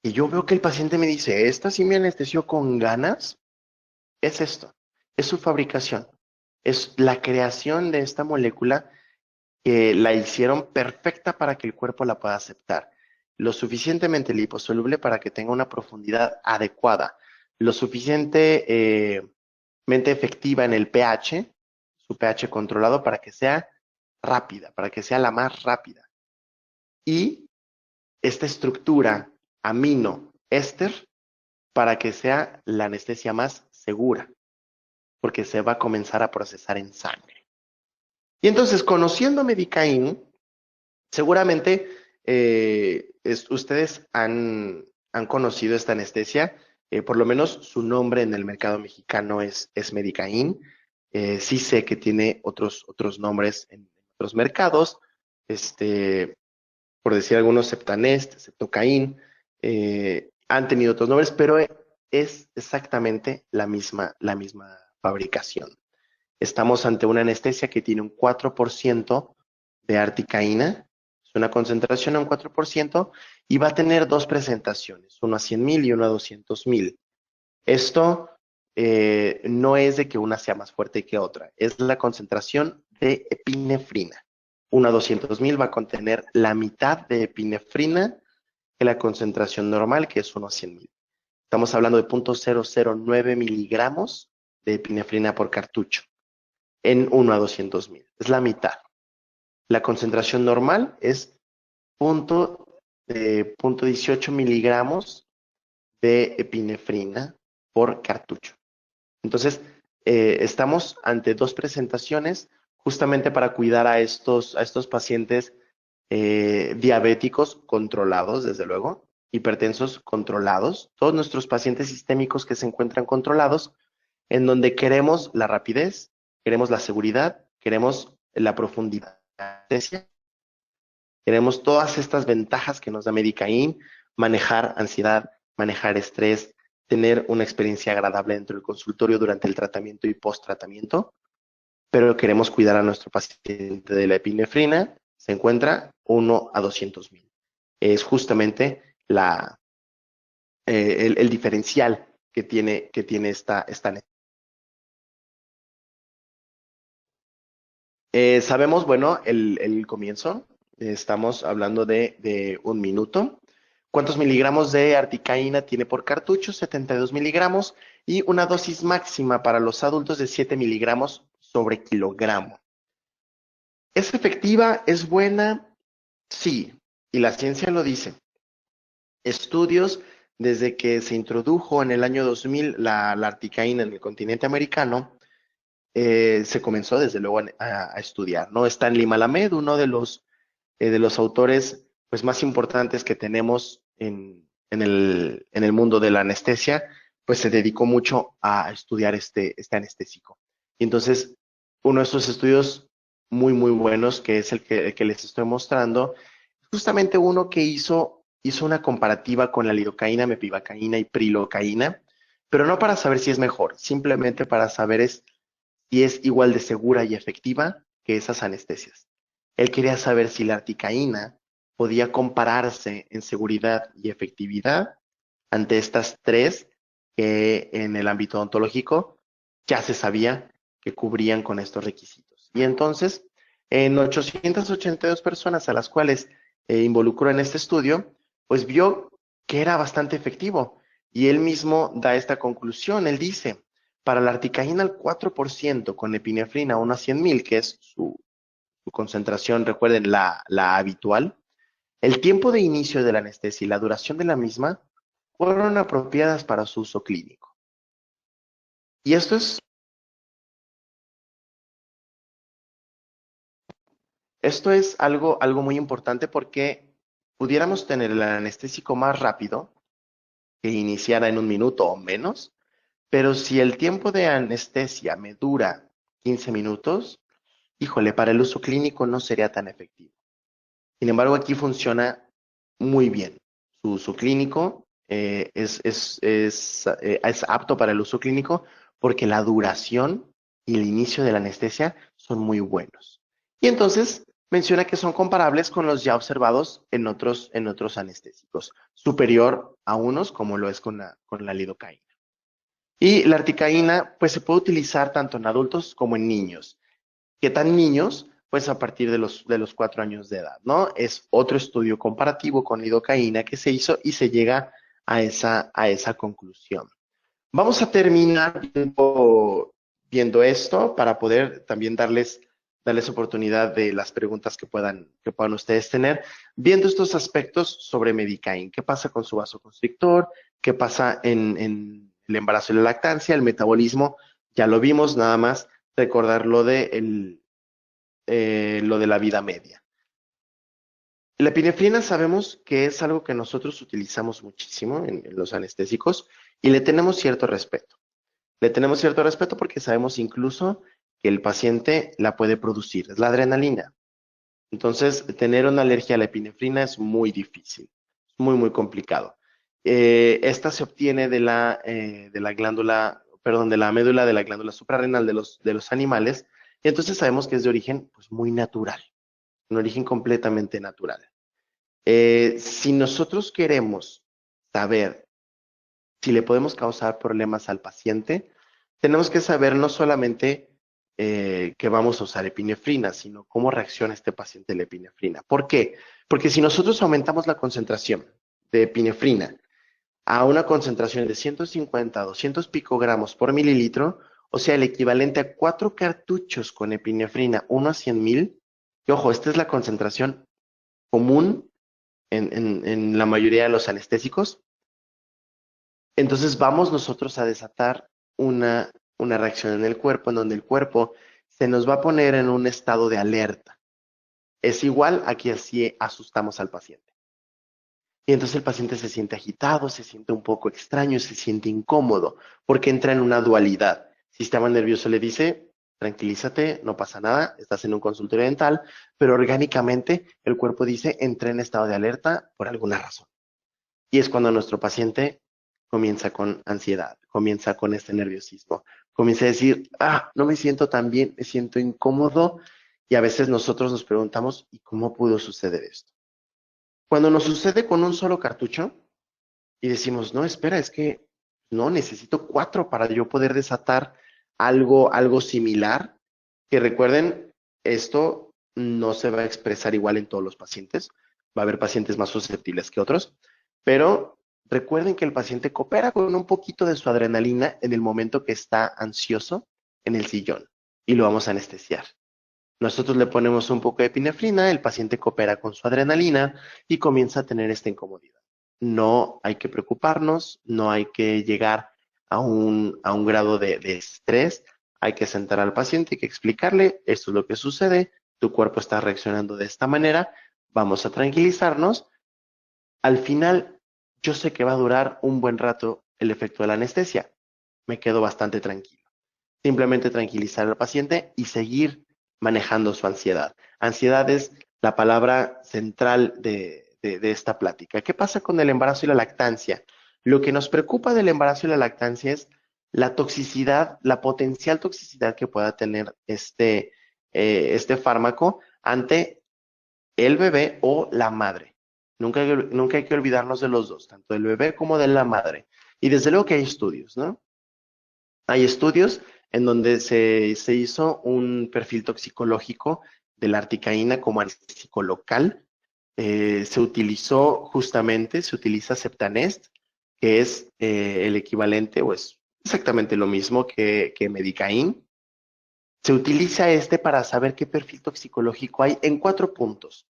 Speaker 2: Y yo veo que el paciente me dice, ¿esta sí me anestesió con ganas? Es esto, es su fabricación, es la creación de esta molécula que la hicieron perfecta para que el cuerpo la pueda aceptar. Lo suficientemente liposoluble para que tenga una profundidad adecuada, lo suficientemente efectiva en el pH, su pH controlado para que sea rápida, para que sea la más rápida. Y esta estructura amino-éster para que sea la anestesia más segura, porque se va a comenzar a procesar en sangre. Y entonces, conociendo Medicaín, seguramente ustedes han conocido esta anestesia, por lo menos su nombre en el mercado mexicano es Medicaín. Sí sé que tiene otros nombres en otros mercados, por decir algunos, Septanest, Septocaín, han tenido otros nombres, pero es exactamente la misma fabricación. Estamos ante una anestesia que tiene un 4% de articaína, es una concentración a un 4%, y va a tener dos presentaciones, uno a 100,000 y uno a 200,000. Esto no es de que una sea más fuerte que otra, es la concentración de epinefrina. Una a 200,000 va a contener la mitad de epinefrina que la concentración normal, que es 1 a 100,000. Estamos hablando de 0.009 miligramos de epinefrina por cartucho en 1 a 200,000. Es la mitad. La concentración normal es 0.18 miligramos de epinefrina por cartucho. Entonces, estamos ante dos presentaciones justamente para cuidar a estos pacientes diabéticos controlados, desde luego, hipertensos controlados, todos nuestros pacientes sistémicos que se encuentran controlados, en donde queremos la rapidez, queremos la seguridad, queremos la profundidad, queremos todas estas ventajas que nos da Medicaín, manejar ansiedad, manejar estrés, tener una experiencia agradable dentro del consultorio durante el tratamiento y post-tratamiento, pero queremos cuidar a nuestro paciente de la epinefrina, se encuentra 1 a 200,000. Es justamente el diferencial que tiene esta necesidad. Sabemos, bueno, el comienzo, estamos hablando de 1 minuto. ¿Cuántos miligramos de articaína tiene por cartucho? 72 miligramos y una dosis máxima para los adultos de 7 miligramos sobre kilogramo. ¿Es efectiva? ¿Es buena? Sí, y la ciencia lo dice. Estudios desde que se introdujo en el año 2000 la articaína en el continente americano, se comenzó desde luego a estudiar, ¿no? Stanley Malamed, uno de los autores pues, más importantes que tenemos en el mundo de la anestesia, pues se dedicó mucho a estudiar este anestésico. Y entonces, uno de estos estudios muy buenos, que es el que les estoy mostrando, justamente uno que hizo una comparativa con la lidocaína, mepivacaína y prilocaína, pero no para saber si es mejor, simplemente para saber si es igual de segura y efectiva que esas anestesias. Él quería saber si la articaína podía compararse en seguridad y efectividad ante estas tres que en el ámbito odontológico ya se sabía que cubrían con estos requisitos. Y entonces, en 882 personas a las cuales involucró en este estudio, pues vio que era bastante efectivo. Y él mismo da esta conclusión. Él dice, para la articaína al 4% con epinefrina 1 a 100,000, que es su concentración, recuerden, la habitual, el tiempo de inicio de la anestesia y la duración de la misma fueron apropiadas para su uso clínico. Y esto es algo muy importante porque pudiéramos tener el anestésico más rápido, que iniciara en 1 minuto o menos, pero si el tiempo de anestesia me dura 15 minutos, híjole, para el uso clínico no sería tan efectivo. Sin embargo, aquí funciona muy bien. Su uso clínico es apto para el uso clínico porque la duración y el inicio de la anestesia son muy buenos. Y entonces menciona que son comparables con los ya observados en otros anestésicos, superior a unos como lo es con la lidocaína. Y la articaína pues se puede utilizar tanto en adultos como en niños. ¿Qué tan niños? Pues a partir de los 4 años de edad, ¿no? Es otro estudio comparativo con lidocaína que se hizo y se llega a esa conclusión. Vamos a terminar viendo esto para poder también darles oportunidad de las preguntas que puedan ustedes tener, viendo estos aspectos sobre Medicaín. ¿Qué pasa con su vasoconstrictor? ¿Qué pasa en el embarazo y la lactancia? El metabolismo, ya lo vimos, nada más recordar lo de la vida media. La epinefrina sabemos que es algo que nosotros utilizamos muchísimo en los anestésicos y le tenemos cierto respeto. Le tenemos cierto respeto porque sabemos incluso que el paciente la puede producir, es la adrenalina. Entonces, tener una alergia a la epinefrina es muy difícil, es muy complicado. Esta se obtiene de la glándula, perdón, de la médula de la glándula suprarrenal de los animales, y entonces sabemos que es de origen pues, muy natural, un origen completamente natural. Si nosotros queremos saber si le podemos causar problemas al paciente, tenemos que saber no solamente que vamos a usar epinefrina, sino cómo reacciona este paciente a la epinefrina. ¿Por qué? Porque si nosotros aumentamos la concentración de epinefrina a una concentración de 150 a 200 picogramos por mililitro, o sea, el equivalente a 4 cartuchos con epinefrina 1 a 100,000, y ojo, esta es la concentración común en la mayoría de los anestésicos, entonces vamos nosotros a desatar una una reacción en el cuerpo en donde el cuerpo se nos va a poner en un estado de alerta. Es igual a que así asustamos al paciente. Y entonces el paciente se siente agitado, se siente un poco extraño, se siente incómodo, porque entra en una dualidad. Sistema nervioso le dice, tranquilízate, no pasa nada, estás en un consultorio dental, pero orgánicamente el cuerpo dice, entra en estado de alerta por alguna razón. Y es cuando nuestro paciente comienza con ansiedad, comienza con este nerviosismo, comienza a decir, no me siento tan bien, me siento incómodo, y a veces nosotros nos preguntamos, ¿y cómo pudo suceder esto? Cuando nos sucede con un solo cartucho y decimos, no, espera, es que no, necesito 4 para yo poder desatar algo similar, que recuerden, esto no se va a expresar igual en todos los pacientes, va a haber pacientes más susceptibles que otros, pero recuerden que el paciente coopera con un poquito de su adrenalina en el momento que está ansioso en el sillón y lo vamos a anestesiar. Nosotros le ponemos un poco de epinefrina, el paciente coopera con su adrenalina y comienza a tener esta incomodidad. No hay que preocuparnos, no hay que llegar a un grado de estrés, hay que sentar al paciente, hay que explicarle, esto es lo que sucede, tu cuerpo está reaccionando de esta manera, vamos a tranquilizarnos. Al final, yo sé que va a durar un buen rato el efecto de la anestesia, me quedo bastante tranquilo. Simplemente tranquilizar al paciente y seguir manejando su ansiedad. Ansiedad es la palabra central de esta plática. ¿Qué pasa con el embarazo y la lactancia? Lo que nos preocupa del embarazo y la lactancia es la toxicidad, la potencial toxicidad que pueda tener este fármaco ante el bebé o la madre. Nunca hay que olvidarnos de los dos, tanto del bebé como de la madre. Y desde luego que hay estudios, ¿no? Hay estudios en donde se hizo un perfil toxicológico de la articaína como anestésico local. Se utiliza Septanest, que es el equivalente o es exactamente lo mismo que Medicaín. Se utiliza para saber qué perfil toxicológico hay en 4 puntos.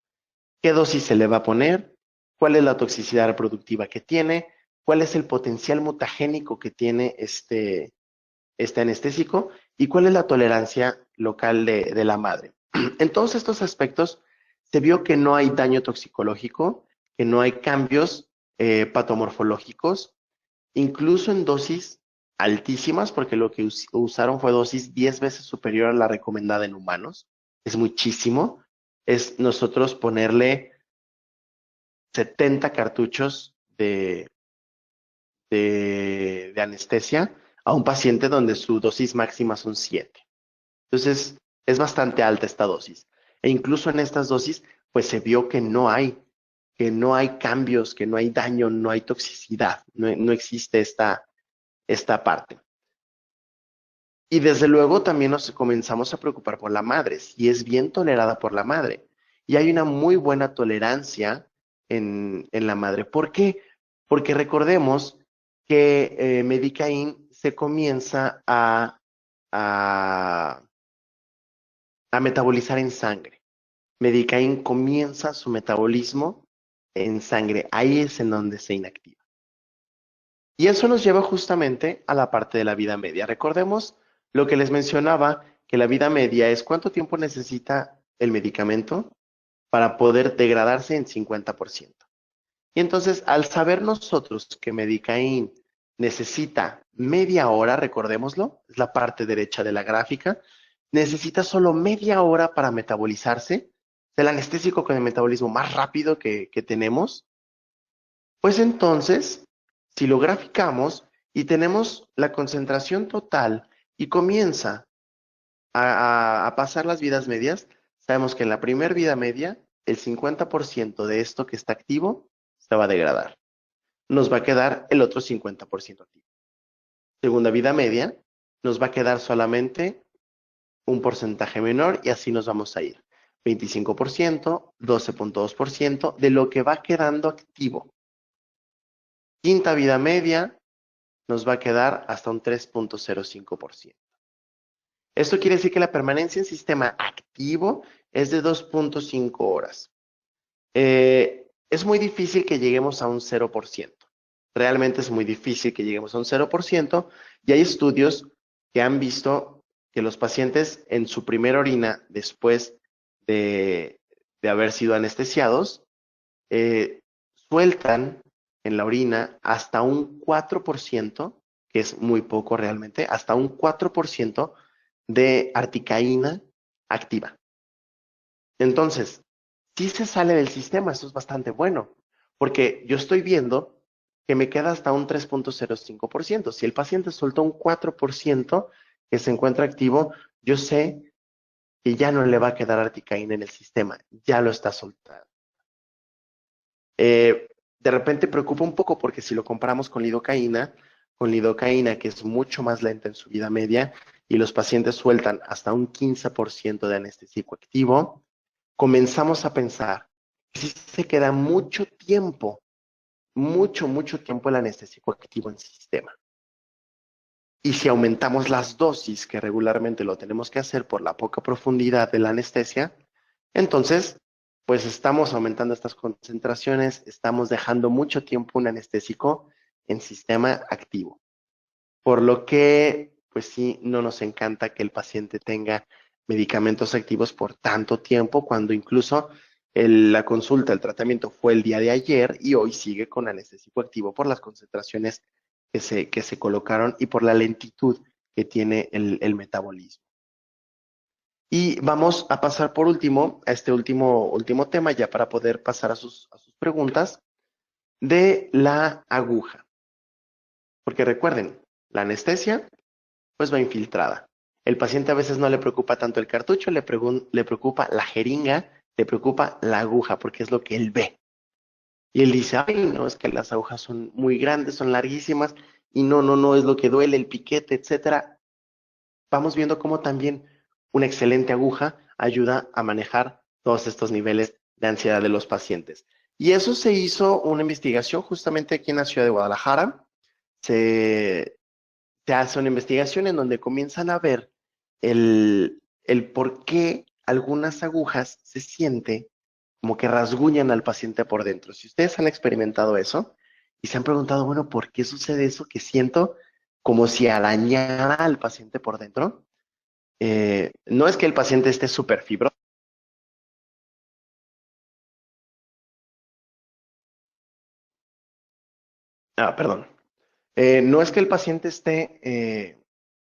Speaker 2: ¿Qué dosis se le va a poner? ¿Cuál es la toxicidad reproductiva que tiene? ¿Cuál es el potencial mutagénico que tiene este anestésico y cuál es la tolerancia local de la madre? En todos estos aspectos se vio que no hay daño toxicológico, que no hay cambios patomorfológicos, incluso en dosis altísimas, porque lo que usaron fue dosis 10 veces superior a la recomendada en humanos. Es muchísimo. Es nosotros ponerle 70 cartuchos de anestesia a un paciente donde su dosis máxima son 7. Entonces, es bastante alta esta dosis. E incluso en estas dosis, pues se vio que no hay cambios, que no hay daño, no hay toxicidad, no existe esta parte. Y desde luego también nos comenzamos a preocupar por la madre, si es bien tolerada por la madre. Y hay una muy buena tolerancia en la madre. ¿Por qué? Porque recordemos que Medicaín se comienza a metabolizar en sangre. Medicaín comienza su metabolismo en sangre. Ahí es en donde se inactiva. Y eso nos lleva justamente a la parte de la vida media. Recordemos lo que les mencionaba, que la vida media es cuánto tiempo necesita el medicamento para poder degradarse en 50%. Y entonces, al saber nosotros que Medicaín necesita media hora, recordémoslo, es la parte derecha de la gráfica, necesita solo media hora para metabolizarse, es el anestésico con el metabolismo más rápido que tenemos, pues entonces, si lo graficamos y tenemos la concentración total y comienza a pasar las vidas medias, sabemos que en la primera vida media, el 50% de esto que está activo se va a degradar. Nos va a quedar el otro 50% activo. Segunda vida media, nos va a quedar solamente un porcentaje menor y así nos vamos a ir. 25%, 12.2% de lo que va quedando activo. Quinta vida media, nos va a quedar hasta un 3.05%. Esto quiere decir que la permanencia en sistema activo es de 2.5 horas. Es muy difícil que lleguemos a un 0%. Realmente es muy difícil que lleguemos a un 0% y hay estudios que han visto que los pacientes en su primera orina, después de, de haber sido anestesiados, sueltan en la orina hasta un 4%, que es muy poco realmente, hasta un 4% de articaína activa. Entonces, si se sale del sistema, eso es bastante bueno, porque yo estoy viendo que me queda hasta un 3.05%. Si el paciente soltó un 4% que se encuentra activo, yo sé que ya no le va a quedar articaína en el sistema, ya lo está soltando. De repente preocupa un poco porque si lo comparamos con lidocaína que es mucho más lenta en su vida media y los pacientes sueltan hasta un 15% de anestésico activo, comenzamos a pensar que si se queda mucho tiempo el anestésico activo en el sistema. Y si aumentamos las dosis, que regularmente lo tenemos que hacer por la poca profundidad de la anestesia, entonces, pues estamos aumentando estas concentraciones, estamos dejando mucho tiempo un anestésico en sistema activo. Por lo que, pues sí, no nos encanta que el paciente tenga medicamentos activos por tanto tiempo, cuando incluso la consulta, el tratamiento fue el día de ayer y hoy sigue con anestésico activo por las concentraciones que se colocaron y por la lentitud que tiene el metabolismo. Y vamos a pasar por último a este último tema, ya para poder pasar a sus preguntas, de la aguja. Porque recuerden, la anestesia pues va infiltrada. El paciente a veces no le preocupa tanto el cartucho, le preocupa la jeringa, le preocupa la aguja, porque es lo que él ve. Y él dice, ay, no, es que las agujas son muy grandes, son larguísimas, y no es lo que duele, el piquete, etcétera. Vamos viendo cómo también una excelente aguja ayuda a manejar todos estos niveles de ansiedad de los pacientes. Y eso se hizo una investigación justamente aquí en la ciudad de Guadalajara. Se, se hace una investigación en donde comienzan a ver el por qué algunas agujas se siente como que rasguñan al paciente por dentro. Si ustedes han experimentado eso y se han preguntado, bueno, ¿por qué sucede eso que siento como si arañara al paciente por dentro? No es que el paciente esté súper fibroso. Ah, perdón. No es que el paciente esté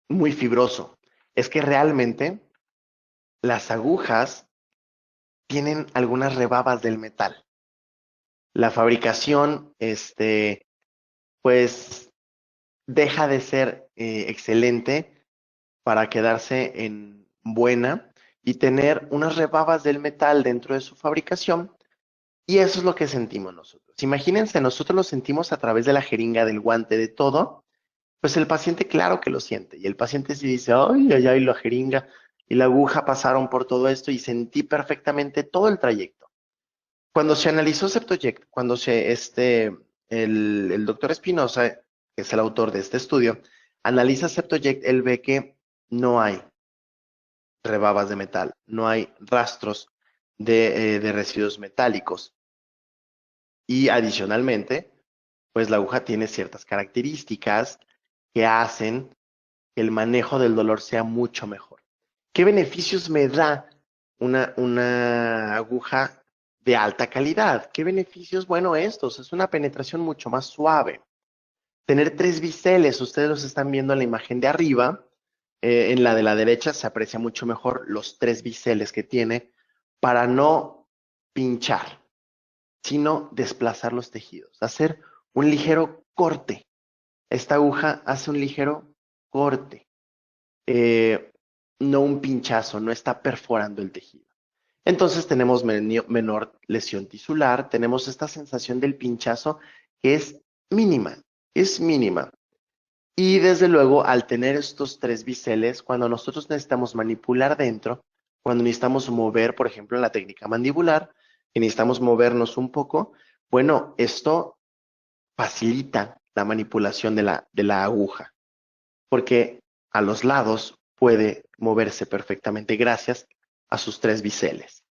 Speaker 2: muy fibroso, es que realmente las agujas tienen algunas rebabas del metal. La fabricación, pues, deja de ser excelente para quedarse en buena y tener unas rebabas del metal dentro de su fabricación. Y eso es lo que sentimos nosotros. Imagínense, nosotros lo sentimos a través de la jeringa, del guante, de todo. Pues el paciente, claro que lo siente. Y el paciente sí dice, ay, la jeringa y la aguja pasaron por todo esto y sentí perfectamente todo el trayecto. Cuando se analizó Septoject, el doctor Espinosa, que es el autor de este estudio, analiza Septoject, él ve que no hay rebabas de metal, no hay rastros de residuos metálicos. Y adicionalmente, pues la aguja tiene ciertas características que hacen que el manejo del dolor sea mucho mejor. ¿Qué beneficios me da una aguja de alta calidad? ¿Qué beneficios? Bueno, estos, es una penetración mucho más suave. Tener 3 biseles, ustedes los están viendo en la imagen de arriba, en la de la derecha se aprecia mucho mejor los 3 biseles que tiene para no pinchar, sino desplazar los tejidos, hacer un ligero corte. Esta aguja hace un ligero corte, eh, no un pinchazo, no está perforando el tejido. Entonces tenemos menor lesión tisular, tenemos esta sensación del pinchazo que es mínima. Y desde luego, al tener estos 3 biseles, cuando nosotros necesitamos manipular dentro, cuando necesitamos mover, por ejemplo, en la técnica mandibular, y necesitamos movernos un poco, bueno, esto facilita la manipulación de la aguja, porque a los lados puede moverse perfectamente gracias a sus 3 biseles.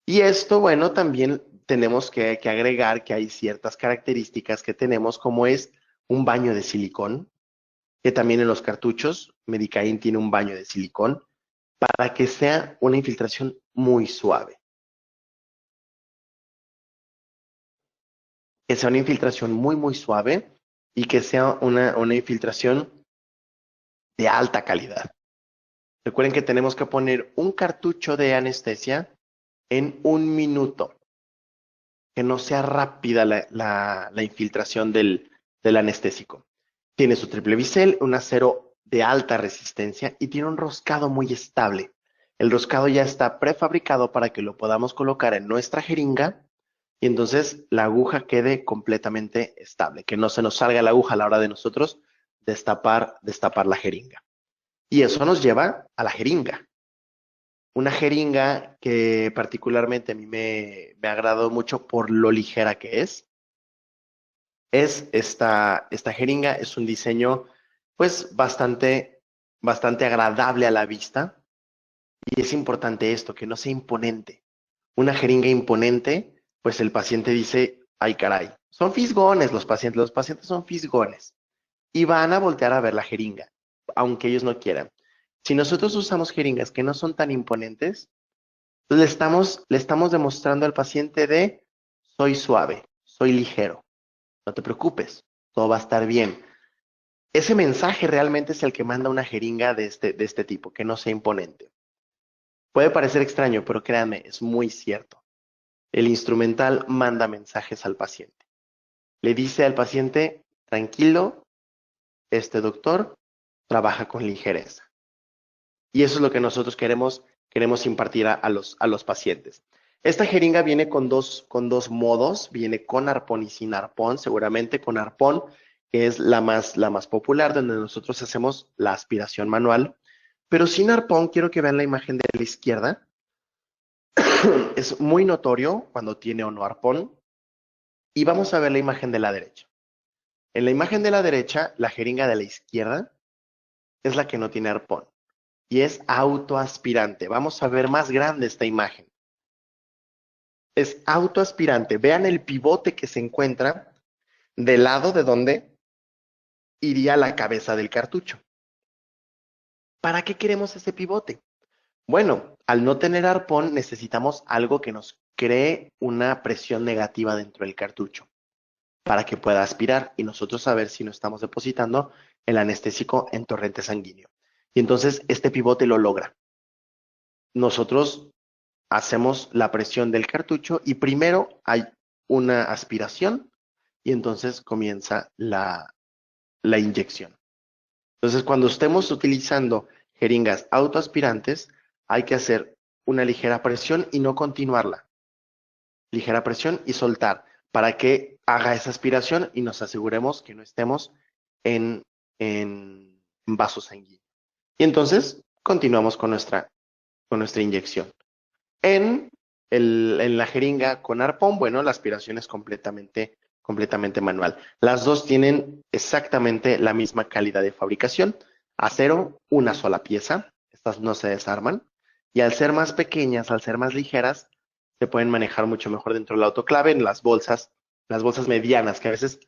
Speaker 2: Y esto, bueno, también tenemos que agregar que hay ciertas características que tenemos, como es un baño de silicón. que también en los cartuchos Medicaín tiene un baño de silicón para que sea una infiltración muy suave. Que sea una infiltración muy suave y que sea una infiltración de alta calidad. Recuerden que tenemos que poner un cartucho de anestesia en 1 minuto. Que no sea rápida la infiltración del anestésico. Tiene su triple bisel, un acero de alta resistencia y tiene un roscado muy estable. El roscado ya está prefabricado para que lo podamos colocar en nuestra jeringa y entonces la aguja quede completamente estable, que no se nos salga la aguja a la hora de nosotros destapar la jeringa. Y eso nos lleva a la jeringa. Una jeringa que particularmente a mí me agradó mucho por lo ligera que es. Esta jeringa, es un diseño pues bastante agradable a la vista. Y es importante esto, que no sea imponente. Una jeringa imponente, pues el paciente dice, ay caray, son fisgones los pacientes son fisgones. Y van a voltear a ver la jeringa, aunque ellos no quieran. Si nosotros usamos jeringas que no son tan imponentes, le estamos demostrando al paciente de, soy suave, soy ligero, no te preocupes, todo va a estar bien. Ese mensaje realmente es el que manda una jeringa de este tipo, que no sea imponente. Puede parecer extraño, pero créanme, es muy cierto. El instrumental manda mensajes al paciente. Le dice al paciente, tranquilo, este doctor trabaja con ligereza. Y eso es lo que nosotros queremos impartir a los pacientes. Esta jeringa viene con dos modos, viene con arpón y sin arpón, seguramente con arpón, que es la más popular, donde nosotros hacemos la aspiración manual. Pero sin arpón, quiero que vean la imagen de la izquierda. Es muy notorio cuando tiene o no arpón. Y vamos a ver la imagen de la derecha. En la imagen de la derecha, la jeringa de la izquierda es la que no tiene arpón. Y es autoaspirante. Vamos a ver más grande esta imagen. Es autoaspirante. Vean el pivote que se encuentra del lado de donde iría la cabeza del cartucho. ¿Para qué queremos ese pivote? Bueno, al no tener arpón necesitamos algo que nos cree una presión negativa dentro del cartucho para que pueda aspirar y nosotros saber si no estamos depositando el anestésico en torrente sanguíneo. Y entonces este pivote lo logra. Nosotros hacemos la presión del cartucho y primero hay una aspiración y entonces comienza la inyección. Entonces, cuando estemos utilizando jeringas autoaspirantes, hay que hacer una ligera presión y no continuarla. Ligera presión y soltar para que haga esa aspiración y nos aseguremos que no estemos en vaso sanguíneo. Y entonces continuamos con nuestra inyección. En la jeringa con arpón, bueno, la aspiración es completamente manual. Las dos tienen exactamente la misma calidad de fabricación. Acero, una sola pieza. Estas no se desarman. Y al ser más pequeñas, al ser más ligeras, se pueden manejar mucho mejor dentro del autoclave, en las bolsas medianas, que a veces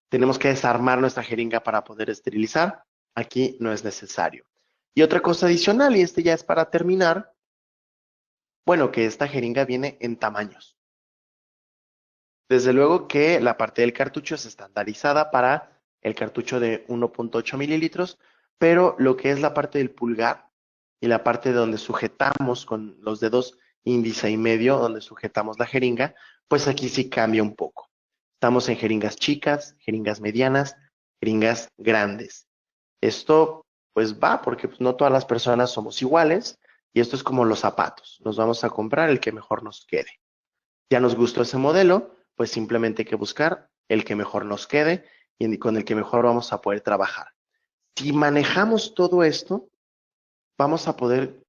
Speaker 2: tenemos que desarmar nuestra jeringa para poder esterilizar. Aquí no es necesario. Y otra cosa adicional, y este ya es para terminar, bueno, que esta jeringa viene en tamaños. Desde luego que la parte del cartucho es estandarizada para el cartucho de 1.8 mililitros, pero lo que es la parte del pulgar y la parte de donde sujetamos con los dedos índice y medio, donde sujetamos la jeringa, pues aquí sí cambia un poco. Estamos en jeringas chicas, jeringas medianas, jeringas grandes. Esto pues va porque pues, no todas las personas somos iguales y esto es como los zapatos. Nos vamos a comprar el que mejor nos quede. Ya nos gustó ese modelo, pues simplemente hay que buscar el que mejor nos quede y con el que mejor vamos a poder trabajar. Si manejamos todo esto, vamos a poder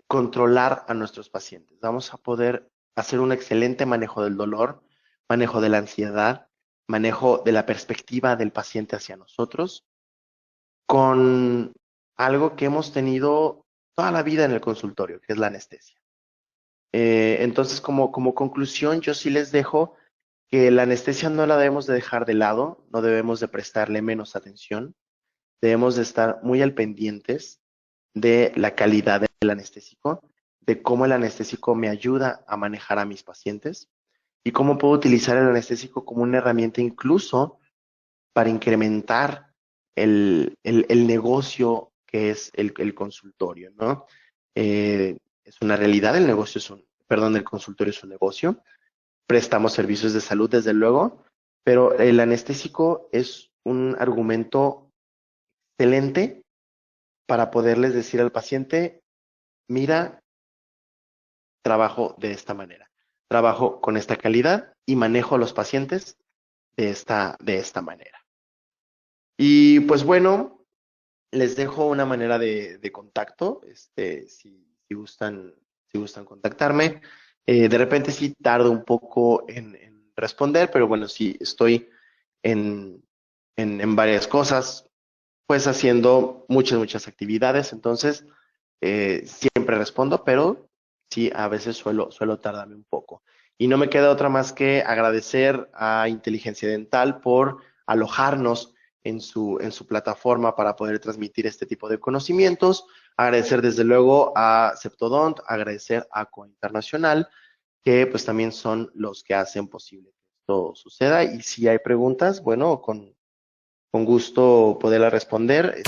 Speaker 2: controlar a nuestros pacientes. Vamos a poder hacer un excelente manejo del dolor, manejo de la ansiedad, manejo de la perspectiva del paciente hacia nosotros, con algo que hemos tenido toda la vida en el consultorio, que es la anestesia. Entonces, como conclusión, yo sí les dejo que la anestesia no la debemos de dejar de lado, no debemos de prestarle menos atención. debemos de estar muy al pendientes de la calidad del anestésico, de cómo el anestésico me ayuda a manejar a mis pacientes y cómo puedo utilizar el anestésico como una herramienta incluso para incrementar el negocio que es el consultorio, ¿no? Es una realidad, el negocio es el consultorio es un negocio, prestamos servicios de salud desde luego, pero el anestésico es un argumento excelente para poderles decir al paciente, mira, trabajo de esta manera, trabajo con esta calidad y manejo a los pacientes de esta manera. Y pues bueno, les dejo una manera de contacto, si gustan contactarme. De repente sí tardo un poco en responder, pero bueno, sí estoy en, en varias cosas, pues haciendo muchas actividades, entonces siempre respondo, pero sí, a veces suelo tardarme un poco. Y no me queda otra más que agradecer a Inteligencia Dental por alojarnos en su plataforma para poder transmitir este tipo de conocimientos. Agradecer desde luego a Septodont, agradecer a Coa Internacional, que pues también son los que hacen posible que esto suceda. Y si hay preguntas, bueno, con gusto poderla responder.